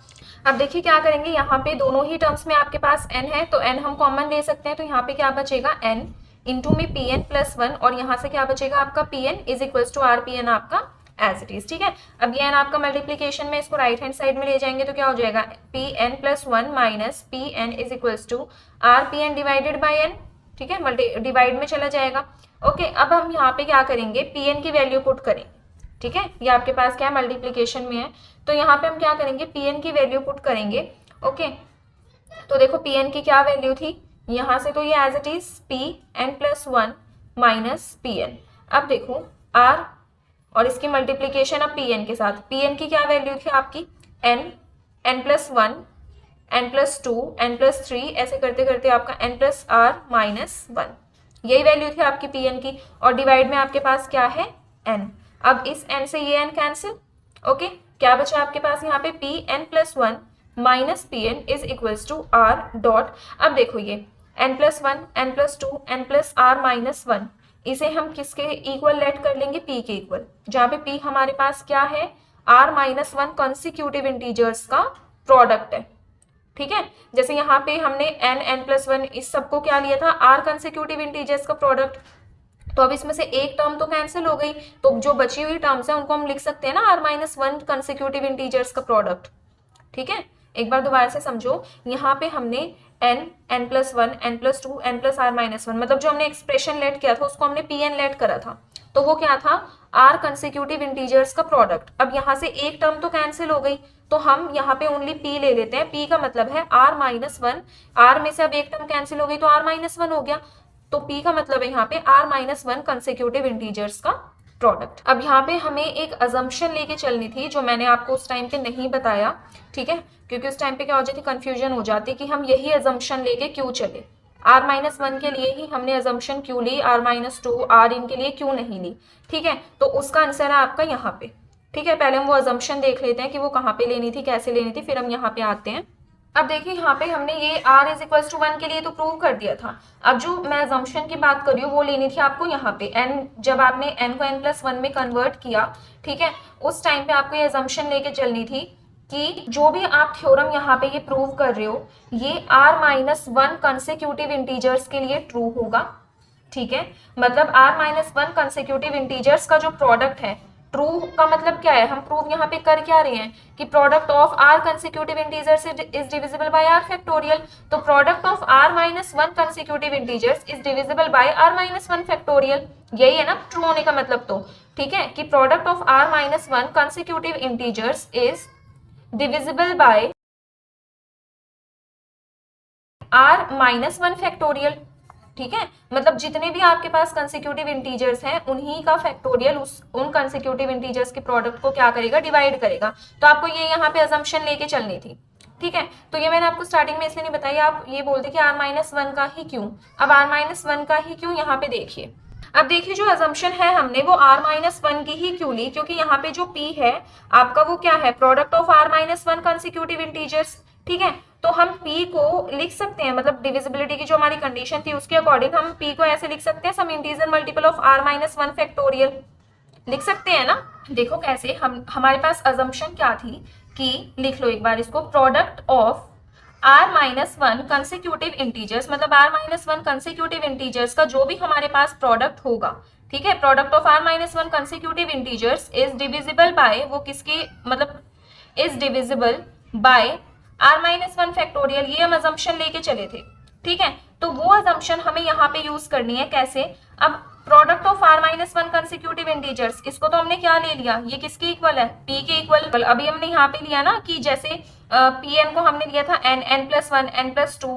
Speaker 1: अब देखिए क्या करेंगे, यहाँ पे दोनों ही टर्म्स में आपके पास n है तो n हम कॉमन ले सकते हैं, तो यहाँ पे क्या बचेगा, n इंटू में Pn+1, और यहाँ से क्या बचेगा आपका Pn is equals to rPn आपका एज इट इज। ठीक है, अब ये n आपका मल्टीप्लीकेशन में, इसको राइट हैंड साइड में ले जाएंगे तो क्या हो जाएगा, Pn+1 minus Pn is equals to rPn divided by n। ठीक है, मल्टी डिवाइड में चला जाएगा। ओके, अब हम यहाँ पे क्या करेंगे, Pn की वैल्यू पुट करेंगे। ठीक है, ये आपके पास क्या है, मल्टीप्लीकेशन में है, तो यहाँ पे हम क्या करेंगे, Pn की वैल्यू पुट करेंगे। ओके, तो देखो Pn की क्या वैल्यू थी, यहाँ से तो ये as it is Pn+1 minus Pn। अब देखो r और इसकी मल्टीप्लीकेशन अब Pn के साथ, Pn की क्या वैल्यू थी आपकी, n, n+1, n+2, n+3, ऐसे करते करते आपका n+r-1, यही वैल्यू थी आपकी Pn की, और डिवाइड में आपके पास क्या है, n। अब इस n से ये n कैंसिल। ओके, क्या बचा आपके पास यहाँ पे, Pn+1 minus Pn is equals to r dot. अब देखो ये n+1, n+2, n+r-1, इसे हम किसके इक्वल लेट कर लेंगे, p के इक्वल, जहाँ पे p हमारे पास क्या है, r-1 कॉन्सिक्यूटिव इंटीजर्स का प्रोडक्ट है। ठीक है, जैसे यहाँ पे हमने n+1 इस सबको क्या लिया था, r कॉन्सिक्यूटिव इंटीजर्स का प्रोडक्ट, तो अब इसमें से एक टर्म तो कैंसिल हो गई, तो जो बची हुई टर्म्स है उनको हम लिख सकते हैं ना r-1 कॉन्सिक्यूटिव इंटीजर्स का प्रोडक्ट। ठीक है, एक बार दोबारा से समझो, यहाँ पे हमने n, n+1, n+2, n+r-1, मतलब जो हमने एक्सप्रेशन लेट किया था उसको हमने Pn लेट करा था, तो तो वो क्या था, आर कंसेक्यूटिव इंटीजर्स का प्रोडक्ट। अब यहाँ से एक टर्म तो कैंसिल हो गई, तो हम यहाँ पे ओनली पी ले लेते हैं। पी का मतलब है आर माइनस वन, आर में से अब एक टर्म कैंसिल हो गई तो आर माइनस वन हो गया, तो पी का मतलब है यहाँ पे r minus one consecutive integers का प्रोडक्ट। अब यहाँ पे हमें एक अजम्पशन लेके चलनी थी जो मैंने आपको उस टाइम पे नहीं बताया, ठीक है, क्योंकि उस टाइम पे क्या हो जाती, कंफ्यूजन हो जाती कि हम यही अजम्पशन लेके क्यों चले, आर माइनस वन के लिए ही हमने अजम्पशन क्यों ली, आर माइनस टू आर इनके लिए क्यों नहीं ली, ठीक है। तो उसका आंसर है आपका यहाँ पे, ठीक है। पहले हम वो अजम्पशन देख लेते हैं कि वो कहाँ पे लेनी थी, कैसे लेनी थी, फिर हम यहाँ पे आते हैं। अब देखिए यहाँ पे हमने ये r is equal to one के लिए तो प्रूव कर दिया था। अब जो मैं अजम्पशन की बात कर रही हूँ वो लेनी थी आपको यहाँ पे n, जब आपने n को n प्लस वन में कन्वर्ट किया, ठीक है, उस टाइम पे आपको ये अजम्पशन लेके चलनी थी कि जो भी आप थ्योरम यहाँ पे ये प्रूव कर रहे हो ये r minus one consecutive integers के लिए ट्रू होगा, ठीक है। मतलब r minus one consecutive integers का जो प्रोडक्ट है, ट्रू का मतलब क्या है, हम प्रूव यहाँ पे कर क्या रहे हैं कि product of are consecutive integers is divisible by are factorial, तो product of are minus one consecutive integers is divisible by are minus one factorial, यही है ना ट्रू होने का मतलब। तो ठीक है कि product of are minus one consecutive integers is divisible by are minus one factorial, ठीक है। मतलब जितने भी आपके पास कंसेक्यूटिव इंटीजर्स हैं उन्हीं का फैक्टोरियल उन कंसेक्यूटिव इंटीजर्स के प्रोडक्ट को क्या करेगा, डिवाइड करेगा। तो आपको ये यहाँ पे अजम्पशन लेके चलनी थी, ठीक है। तो ये मैंने आपको स्टार्टिंग में इसलिए नहीं बताई, आप ये बोलते कि आर माइनस वन का ही क्यों। अब आर माइनस वन का ही क्यों यहाँ पे देखिए, अब देखिए जो अजम्पशन है हमने वो आर माइनस वन की ही क्यों ली, क्योंकि यहाँ पे जो पी है आपका वो क्या है, product of are minus one consecutive integers, ठीक है। तो हम p को लिख सकते हैं, मतलब डिविजिबिलिटी की जो हमारी कंडीशन थी उसके अकॉर्डिंग हम p को ऐसे लिख सकते हैं, some integer multiple of r minus one factorial, लिख सकते हैं ना। देखो कैसे, हमारे पास अजम्पशन क्या थी कि लिख लो एक बार इसको, product of r minus one consecutive integers, मतलब r minus one consecutive integers का जो भी हमारे पास प्रोडक्ट होगा, ठीक है, product of r minus one consecutive integers is divisible by, वो किसके मतलब is divisible by are minus one factorial, ये हम अजम्पशन लेके चले थे, ठीक है। तो वो अजम्पशन हमें यहाँ पे यूज करनी है, कैसे, अब product of are minus one consecutive integers, इसको तो हमने क्या ले लिया, ये किसके इक्वल है, p के इक्वल। अभी हमने यहाँ पे लिया ना कि जैसे pn को हमने लिया था n plus one n plus two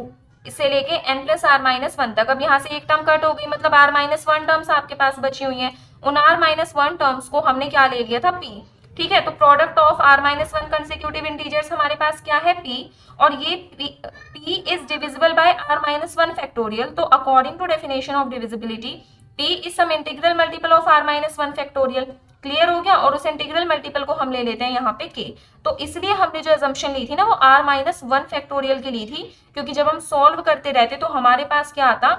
Speaker 1: से लेके n plus r minus one तक। अब यहाँ से एक टर्म कट हो गई, मतलब आर माइनस वन टर्म्स आपके पास बची हुई हैं, उन आर माइनस वन टर्म्स को हमने क्या ले लिया था, p, ठीक है। तो product of are minus one consecutive integers हमारे पास क्या है, p, और ये p is divisible by are minus one factorial. तो according to definition of divisibility p is some integral multiple of are minus one factorial, clear हो गया। और उस इंटीग्रल मल्टीपल को हम ले लेते हैं यहाँ पे k। तो इसलिए हमने जो अजम्पशन ली थी ना वो r माइनस वन फैक्टोरियल की ली थी, क्योंकि जब हम सॉल्व करते रहते तो हमारे पास क्या आता,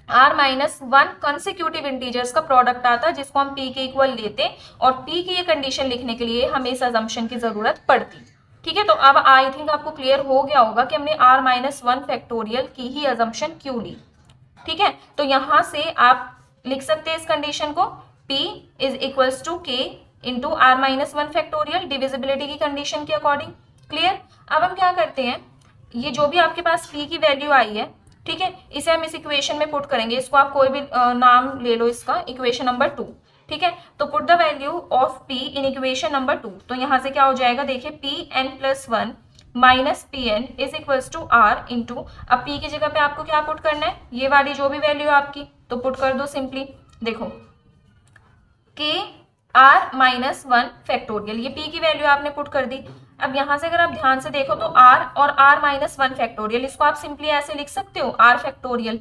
Speaker 1: r minus one consecutive integers का प्रोडक्ट आता जिसको हम p के इक्वल लेते, और p की ये कंडीशन लिखने के लिए हमें इस अजम्पशन की जरूरत पड़ती, ठीक है। तो अब आई थिंक आपको क्लियर हो गया होगा कि हमने r माइनस वन फैक्टोरियल की ही अजम्पशन क्यों ली, ठीक है। तो यहाँ से आप लिख सकते हैं इस कंडीशन को, p is equals to k into r minus one factorial, divisibility की कंडीशन के अकॉर्डिंग, क्लियर। अब हम क्या करते हैं, ये जो भी आपके पास p की वैल्यू आई है, ठीक है, इसे हम इस इक्वेशन में पुट करेंगे, इसको आप कोई भी नाम ले लो इसका, इक्वेशन नंबर 2, ठीक है। तो put the value of p in equation number 2, तो यहाँ से क्या हो जाएगा, देखिए pn plus one minus pn is equals to r into, अब p की जगह पे आपको क्या पुट करना है, ये वाली जो भी वैल्यू है आपकी, तो पुट कर दो सिंपली, देखो k r minus one factorial, ये p की वैल्यू आपने पुट कर दी। अब यहाँ से अगर आप ध्यान से देखो तो r और r माइनस वन फैक्टोरियल, इसको आप सिंपली ऐसे लिख सकते हो, r फैक्टोरियल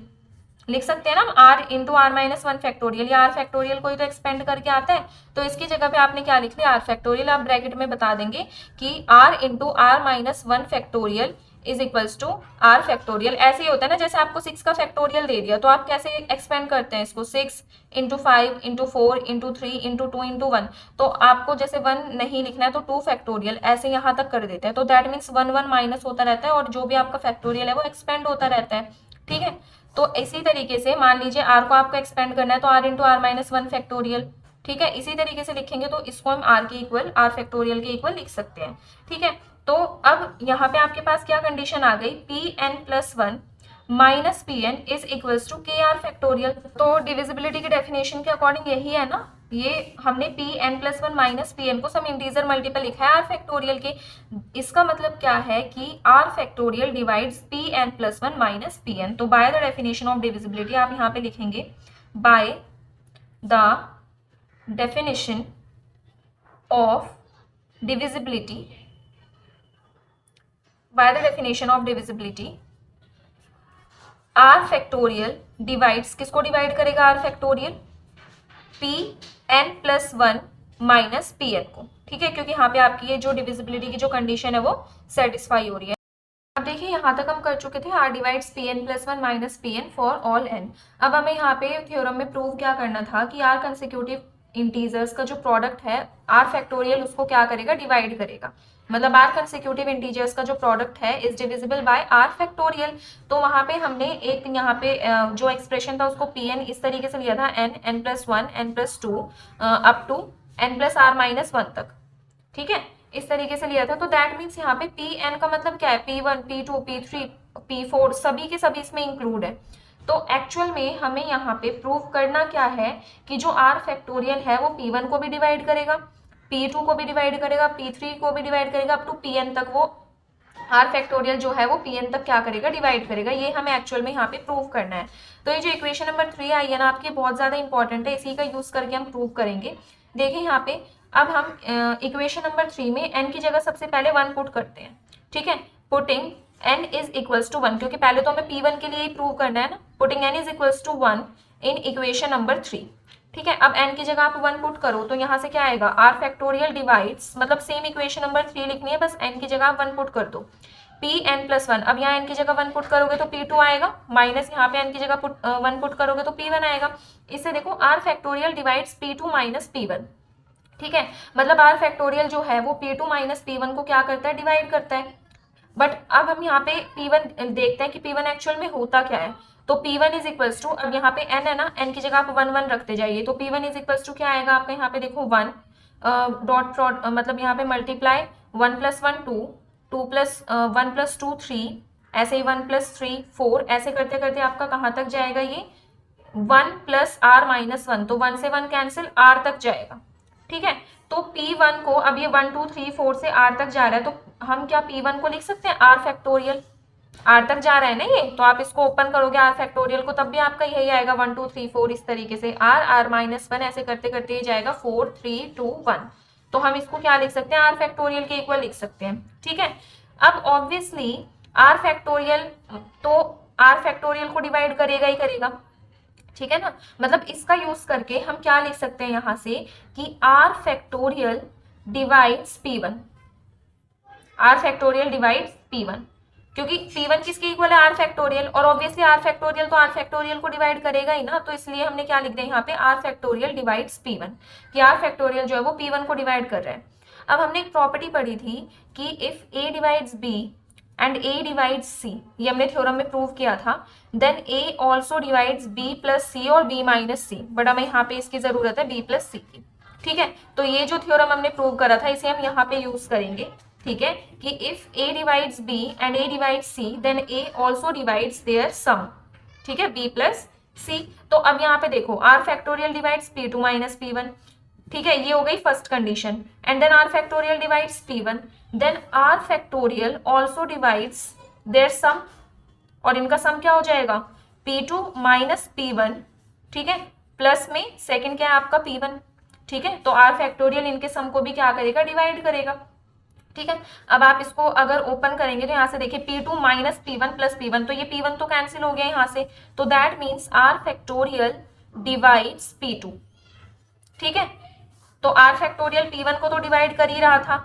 Speaker 1: लिख सकते हैं ना, r into r minus one factorial, या r फैक्टोरियल को ही तो एक्सपेंड करके आता है, तो इसकी जगह पे आपने क्या लिख लिया, r फैक्टोरियल। आप ब्रैकेट में बता देंगे कि r into r minus one factorial is equals to r factorial. ऐसे ही होता है ना, जैसे आपको 6 का फैक्टोरियल दे दिया तो आप कैसे एक्सपेंड करते हैं इसको, 6 into 5 into 4 into 3 into 2 into 1, तो आपको जैसे 1 नहीं लिखना है तो 2 फैक्टोरियल ऐसे यहाँ तक कर देते हैं, तो दैट मीन्स 1 1 माइनस होता रहता है और जो भी आपका फैक्टोरियल है वो एक्सपेंड होता रहता है, ठीक है। तो इसी तरीके से मान लीजिए r को आपको एक्सपेंड करना है तो r into r minus one factorial, ठीक है। इसी तरीके से लिखेंगे तो इसको हम r के इक्वल, r फैक्टोरियल के इक्वल लिख सकते हैं, ठीक है। तो अब यहाँ पे आपके पास क्या कंडीशन आ गई, pn plus one minus pn is equals to k r factorial. तो डिविजिबिलिटी की डेफिनेशन के अकॉर्डिंग यही है ना, ये हमने p N plus one minus P N को सम इंटीजर मल्टीपल लिखा है आर फैक्टोरियल के। इसका मतलब क्या है कि are factorial divides P N plus one minus P N. तो by the definition of divisibility आप यहाँ पे लिखेंगे by the definition of divisibility, by the definition of divisibility R factorial divides, किसको डिवाइड करेगा R factorial, P N plus one minus P N को। ठीक है, क्योंकि यहाँ पे आपकी ये जो डिविजिबिलिटी की जो कंडीशन है वो सेटिस्फाई हो रही है। अब देखिए यहाँ तक हम कर चुके थे r divides P N plus one minus P n for all n. अब हमें यहाँ पे थ्योरम में प्रूव क्या करना था कि आर कंसेक्यूटिव इंटीजर्स का जो प्रोडक्ट है आर फैक्टोरियल उसको क्या करेगा, डिवाइड करेगा। मतलब आर कंसेक्यूटिव इंटीजर्स का जो प्रोडक्ट है is divisible by are factorial. तो वहां पे हमने एक यहाँ पे जो एक्सप्रेशन था उसको पी एन इस तरीके से लिया था, n n plus one n plus two up to n plus r minus one तक। ठीक है, इस तरीके से लिया था। तो दैट मीन्स यहाँ पे पी एन का मतलब क्या है, p one p two p three p four सभी के सभी इसमें इंक्लूड है। तो एक्चुअल में हमें यहाँ पे प्रूव करना क्या है कि जो आर फैक्टोरियल है वो पी वन को भी डिवाइड करेगा, पी टू को भी डिवाइड करेगा, पी थ्री को भी डिवाइड करेगा, अप टू पी एन तक वो आर फैक्टोरियल जो है वो पी एन तक क्या करेगा, डिवाइड करेगा। ये हमें एक्चुअल में यहाँ पे प्रूव करना है। तो ये जो इक्वेशन नंबर 3 आई है ना आपकी, बहुत ज्यादा इंपॉर्टेंट है, इसी का यूज करके हम प्रूव करेंगे। देखिए यहाँ पे अब हम इक्वेशन नंबर 3 में n की जगह सबसे पहले 1 पुट करते हैं। ठीक है, putting n is equals to 1, क्योंकि पहले तो हमें p1 के लिए ही प्रूव करना है ना। Putting n is equals to 1 in equation number 3। ठीक है, अब n की जगह आप 1 पुट करो तो यहाँ से क्या आएगा, आर फैक्टोरियल डिवाइड्स, मतलब सेम इक्वेशन नंबर 3 लिखनी है, बस n की जगह आप 1 पुट कर दो, पी एन प्लस वन। अब यहाँ n की जगह 1 पुट करोगे तो p2 आएगा, माइनस यहाँ पे n की जगह 1 पुट करोगे तो p1 आएगा। इससे देखो are factorial divides p2 minus p1। ठीक है, मतलब आर फैक्टोरियल जो है वो p2 माइनस p1 को क्या करता है, डिवाइड करता है। बट अब हम यहाँ पे p1 देखते हैं कि p1 एक्चुअल में होता क्या है। तो p1 इज इक्वल्स टू, अब यहाँ पे n है ना, n की जगह आप 1 1 रखते जाइए। तो p1 इज इक्वल्स टू क्या आएगा आपका, यहाँ पे देखो 1 डॉट डॉट मतलब यहाँ पे मल्टीप्लाई 1 प्लस 1 2, 2 प्लस 1 प्लस 2 3, ऐसे ही 1 प्लस 3 4, ऐसे करते करते आपका कहाँ तक जाएगा, ये 1 प्लस आर माइनस 1, तो 1 से 1 कैंसिल, आर तक जाएगा। ठीक है, तो P1 को अब ये 1 2 3 4 से R तक जा रहा है, तो हम क्या P1 को लिख सकते हैं R फैक्टोरियल, R तक जा रहा है ना ये, तो आप इसको ओपन करोगे R फैक्टोरियल को, तब भी आपका यही आएगा 1 2 3 4 इस तरीके से, R R माइनस 1, ऐसे करते करते ये जाएगा 4 3 2 1। तो हम इसको क्या लिख सकते हैं, R फैक्टोरियल के इक्वल लिख सकते हैं। ठीक है, अब ऑब्वियसली R फैक्टोरियल तो R फैक्टोरियल को डिवाइड करेगा ही करेगा। ठीक है ना, मतलब इसका यूज करके हम क्या लिख सकते हैं यहाँ से कि are factorial divides p1, r factorial divides p1, क्योंकि p1 किसके इक्वल है, आर फैक्टोरियल, और ऑब्वियसली आर फैक्टोरियल तो आर फैक्टोरियल को डिवाइड करेगा ही ना। तो इसलिए हमने क्या लिख दिया यहाँ पे, आर फैक्टोरियल डिवाइड्स p1, कि आर फैक्टोरियल जो है वो p1 को डिवाइड कर रहा है। अब हमने एक प्रॉपर्टी पढ़ी थी कि if a divides b and a divides c, ये हमने थ्योरम में प्रूव किया था, then a also divides b plus c और b माइनस c, बट हमें यहाँ पे इसकी जरूरत है b प्लस c की। ठीक है, तो ये जो थ्योरम हमने प्रूव करा था इसे हम यहाँ पे यूज करेंगे। ठीक है, कि if a divides b and a divides c then a also divides their sum. ठीक है, b प्लस c। तो अब यहाँ पे देखो are factorial divides p2 minus p1। ठीक है, ये हो गई first condition, and then R factorial divides p1, then R factorial also divides their sum, और इनका सम क्या हो जाएगा, p2 माइनस p1। ठीक है, प्लस में सेकंड क्या है आपका p1। ठीक है, तो आर फैक्टोरियल इनके सम को भी क्या करेगा, डिवाइड करेगा। ठीक है, अब आप इसको अगर ओपन करेंगे तो यहाँ से देखिए p2 minus p1 plus p1, तो ये p1 तो कैंसिल हो गया यहाँ से, तो that means r factorial divides p2। ठीक है, तो आर फैक्टोरियल p1 को तो डिवाइड कर ही रहा था,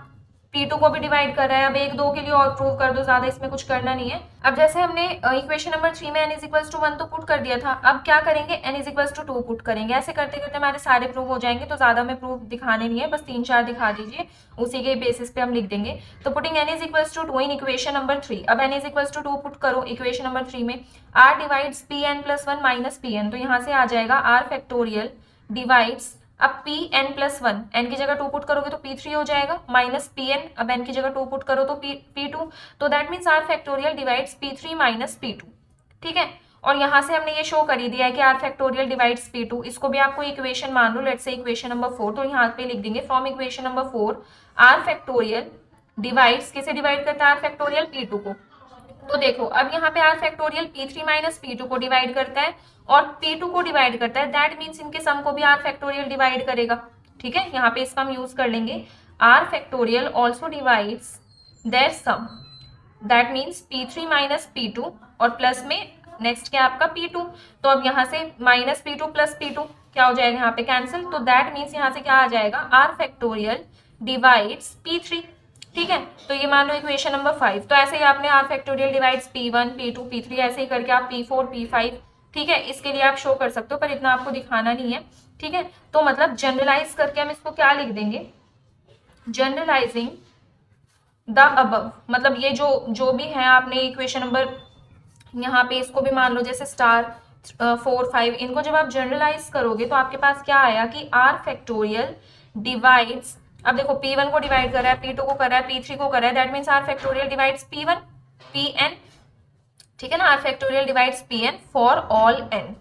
Speaker 1: p2 को भी डिवाइड कर रहा है। अब 1 2 के लिए और प्रूव कर दो, ज्यादा इसमें कुछ करना नहीं है। अब जैसे हमने इक्वेशन नंबर 3 में n इज इक्वल्स टू 1 तो पुट कर दिया था, अब क्या करेंगे, n is equals to 2 put करेंगे। ऐसे करते करते हमारे सारे प्रूव हो जाएंगे, तो ज्यादा में प्रूफ दिखाने नहीं है, बस 3 4 दिखा दीजिए, उसी के बेसिस पे हम लिख देंगे। तो putting n is equals to 2 in equation number 3, अब n is equals to 2 put करो इक्वेशन नंबर 3 में, r divides pn plus 1 minus pn, तो यहाँ से आ जाएगा r फैक्टोरियल डिवाइड्स, अब पी एन प्लस 1, एन की जगह 2 पुट करोगे तो p3 हो जाएगा, माइनस पी एन, अब एन की जगह 2 पुट करो तो p2, तो that means r factorial divides p3 minus p2। ठीक है, और यहाँ से हमने ये शो कर ही दिया है कि आर फैक्टोरियल डिवाइड्स P2, इसको भी आपको इक्वेशन मान लो, लेट्स से इक्वेशन नंबर 4, तो यहाँ पे लिख देंगे from equation number 4 r factorial divides, किसे डिवाइड करता है आर फैक्टोरियल P2 को। तो देखो अब यहाँ पे r factorial P3 minus P2 को डिवाइड करता है और P2 को डिवाइड करता है, दैट मीन्स इनके सम को भी आर फैक्टोरियल डिवाइड करेगा। ठीक है, यहाँ पे इसका हम यूज कर लेंगे r factorial also divides their sum, that means P3 minus P2 और प्लस में नेक्स्ट क्या आपका P2। तो अब यहाँ से माइनस P2 प्लस P2 क्या हो जाएगा यहाँ पे कैंसिल, तो दैट मीन्स यहाँ से क्या आ जाएगा आर फैक्टोरियल डिवाइड्स P3। ठीक है, तो ये मान लो इक्वेशन नंबर 5। तो ऐसे ही आपने are factorial divides P1 P2 P3 ऐसे ही करके आप P4 P5, ठीक है, इसके लिए आप शो कर सकते हो, पर इतना आपको दिखाना नहीं है। ठीक है, तो मतलब जनरलाइज करके हम इसको क्या लिख देंगे, जनरलाइजिंग द अबव, मतलब ये जो भी है आपने इक्वेशन नंबर यहाँ पे इसको भी मान लो जैसे स्टार 4 5, इनको जब आप जनरलाइज करोगे तो आपके पास क्या आया कि आर फैक्टोरियल डिवाइड्स, अब देखो P1 को डिवाइड कर रहा है, P2 को कर रहा है, P3 को कर रहा है, that means r factorial divides P1 Pn। ठीक है ना, r factorial divides Pn for all n,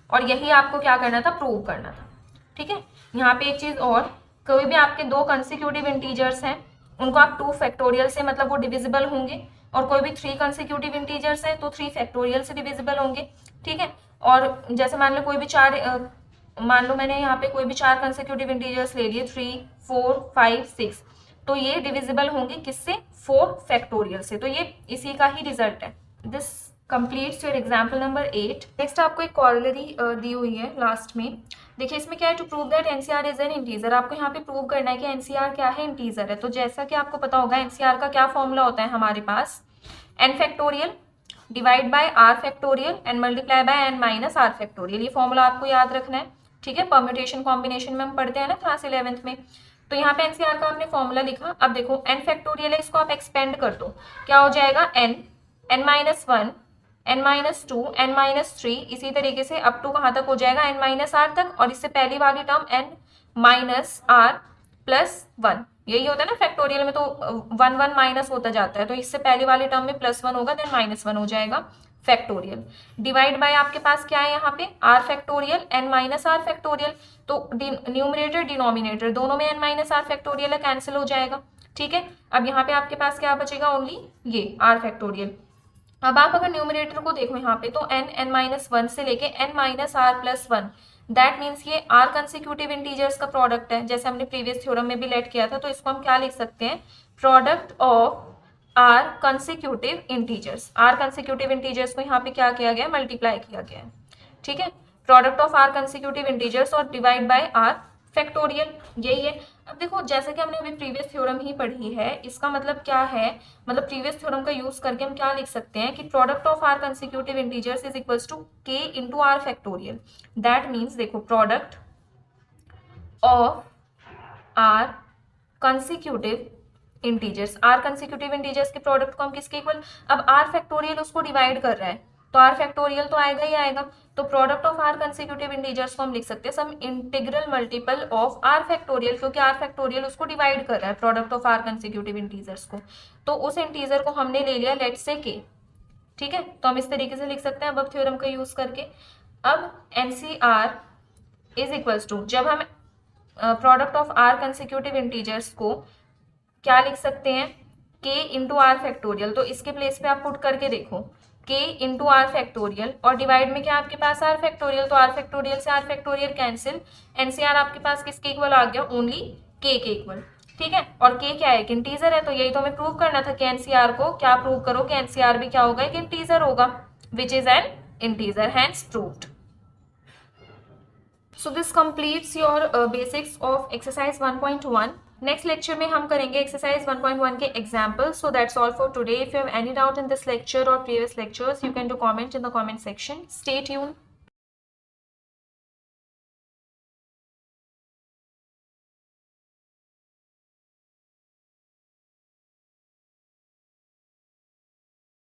Speaker 1: और यही आपको क्या करना था, प्रूव करना था। ठीक है, यहाँ पे एक चीज और, कोई भी आपके दो कंसिक्यूटिव इंटीजर्स हैं उनको आप 2 फैक्टोरियल से, मतलब वो डिविजिबल होंगे, और कोई भी 3 कंसिक्यूटिव इंटीजर्स हैं तो 3 फैक्टोरियल से डिविजिबल होंगे। ठीक है, और जैसे मान लो कोई भी मान लो मैंने यहाँ पे कोई भी 4 कंसिक्यूटिव इंटीजर्स ले लिए 3 4 5 6, तो ये डिविजिबल होंगे किससे, 4 फैक्टोरियल से। तो ये इसी का ही रिजल्ट है। This completes your example number 8। Next आपको एक कॉरलरी दी हुई है लास्ट में। देखिए इसमें क्या है, to prove that nCr is an integer, आपको यहाँ पे प्रूव करना है कि एनसीआर क्या है, इंटीजर है। तो जैसा कि आपको पता होगा एनसीआर का क्या फॉर्मूला होता है हमारे पास, N factorial divide by are factorial and multiply by N minus are factorial. ये फॉर्मूला आपको याद रखना है। ठीक है, परम्यूटेशन कॉम्बिनेशन में हम पढ़ते हैं ना क्लास 11th में। तो यहाँ पे एनसीआर का आपने फॉर्मूला लिखा। अब देखो एन फैक्टोरियल है, इसको आप एक्सपेंड कर दो, क्या हो जाएगा, n minus 1 n minus 2 n minus 3, इसी तरीके से अप टू कहाँ तक हो जाएगा, n माइनस आर तक, और इससे पहली वाली term n minus r plus 1, यही होता है ना फैक्टोरियल में, तो 1 1 माइनस होता जाता है, तो इससे पहली वाली टर्म में +1 होगा, देन -1 हो जाएगा फैक्टोरियल। डिवाइड बाय आपके पास क्या है यहाँ पे, r factorial n minus are factorial, तो न्यूमरेटर डिनोमिनेटर दोनों में n minus are factorial cancel हो जाएगा। ठीक है, अब यहाँ पे आपके पास क्या बचेगा, ओनली ये आर फैक्टोरियल। अब आप अगर न्यूमरेटर को देखो यहाँ पे, तो n माइनस 1 से लेके n minus r plus 1, that means ये आर कंसिक्यूटिव इंटीजर्स का प्रोडक्ट है, जैसे हमने प्रीवियस थ्योरम में भी लेट किया था। तो इसको हम क्या लिख सकते हैं, product of are consecutive integers. Are consecutive integers को यहाँ पे क्या किया गया, मल्टीप्लाई किया गया है। ठीक है, product of are consecutive integers और डिवाइड बाय आर फैक्टोरियल, यही है। अब देखो जैसे कि हमने अभी प्रीवियस थ्योरम ही पढ़ी है, इसका मतलब क्या है, मतलब प्रीवियस थ्योरम का यूज करके हम क्या लिख सकते हैं कि product of are consecutive integers is equals to k into R factorial. That means देखो product of are consecutive integers, are consecutive integers के प्रोडक्ट को हम किसके इक्वल, अब आर फैक्टोरियल उसको डिवाइड कर रहा है तो आर फैक्टोरियल तो आएगा ही आएगा, तो product of are consecutive integers को हम लिख सकते हैं some integral multiple of R factorial, क्योंकि आर फैक्टोरियल उसको डिवाइड कर रहा है product of are consecutive integers को। तो उस इंटीजर को हमने ले लिया लेट्स से k। ठीक है, तो हम इस तरीके से लिख सकते हैं अब थ्योरम का यूज करके। अब एनसीआर इज इक्वल्स टू, जब हम product of are consecutive integers को क्या लिख सकते हैं, k इंटू आर फैक्टोरियल, तो इसके प्लेस पे आप पुट करके देखो k इंटू आर फैक्टोरियल, और डिवाइड में क्या आपके पास आर फैक्टोरियल, तो आर फैक्टोरियल से आर फैक्टोरियल कैंसिल, एनसीआर आपके पास किसके इक्वल आ गया, ओनली k के इक्वल। ठीक है, और k क्या है, एक इंटीजर है, तो यही तो हमें प्रूव करना था कि एनसीआर को क्या प्रूव करो कि एनसीआर भी क्या होगा, एक इंटीजर होगा, which is an integer, hence proved. So this completes your basics of exercise 1.1। Next lecture में हम करेंगे एक्सरसाइज 1.1 के example. So that's all for today. If you have any doubt in this lecture और previous lectures, you can do comment in the comment section. Stay tuned.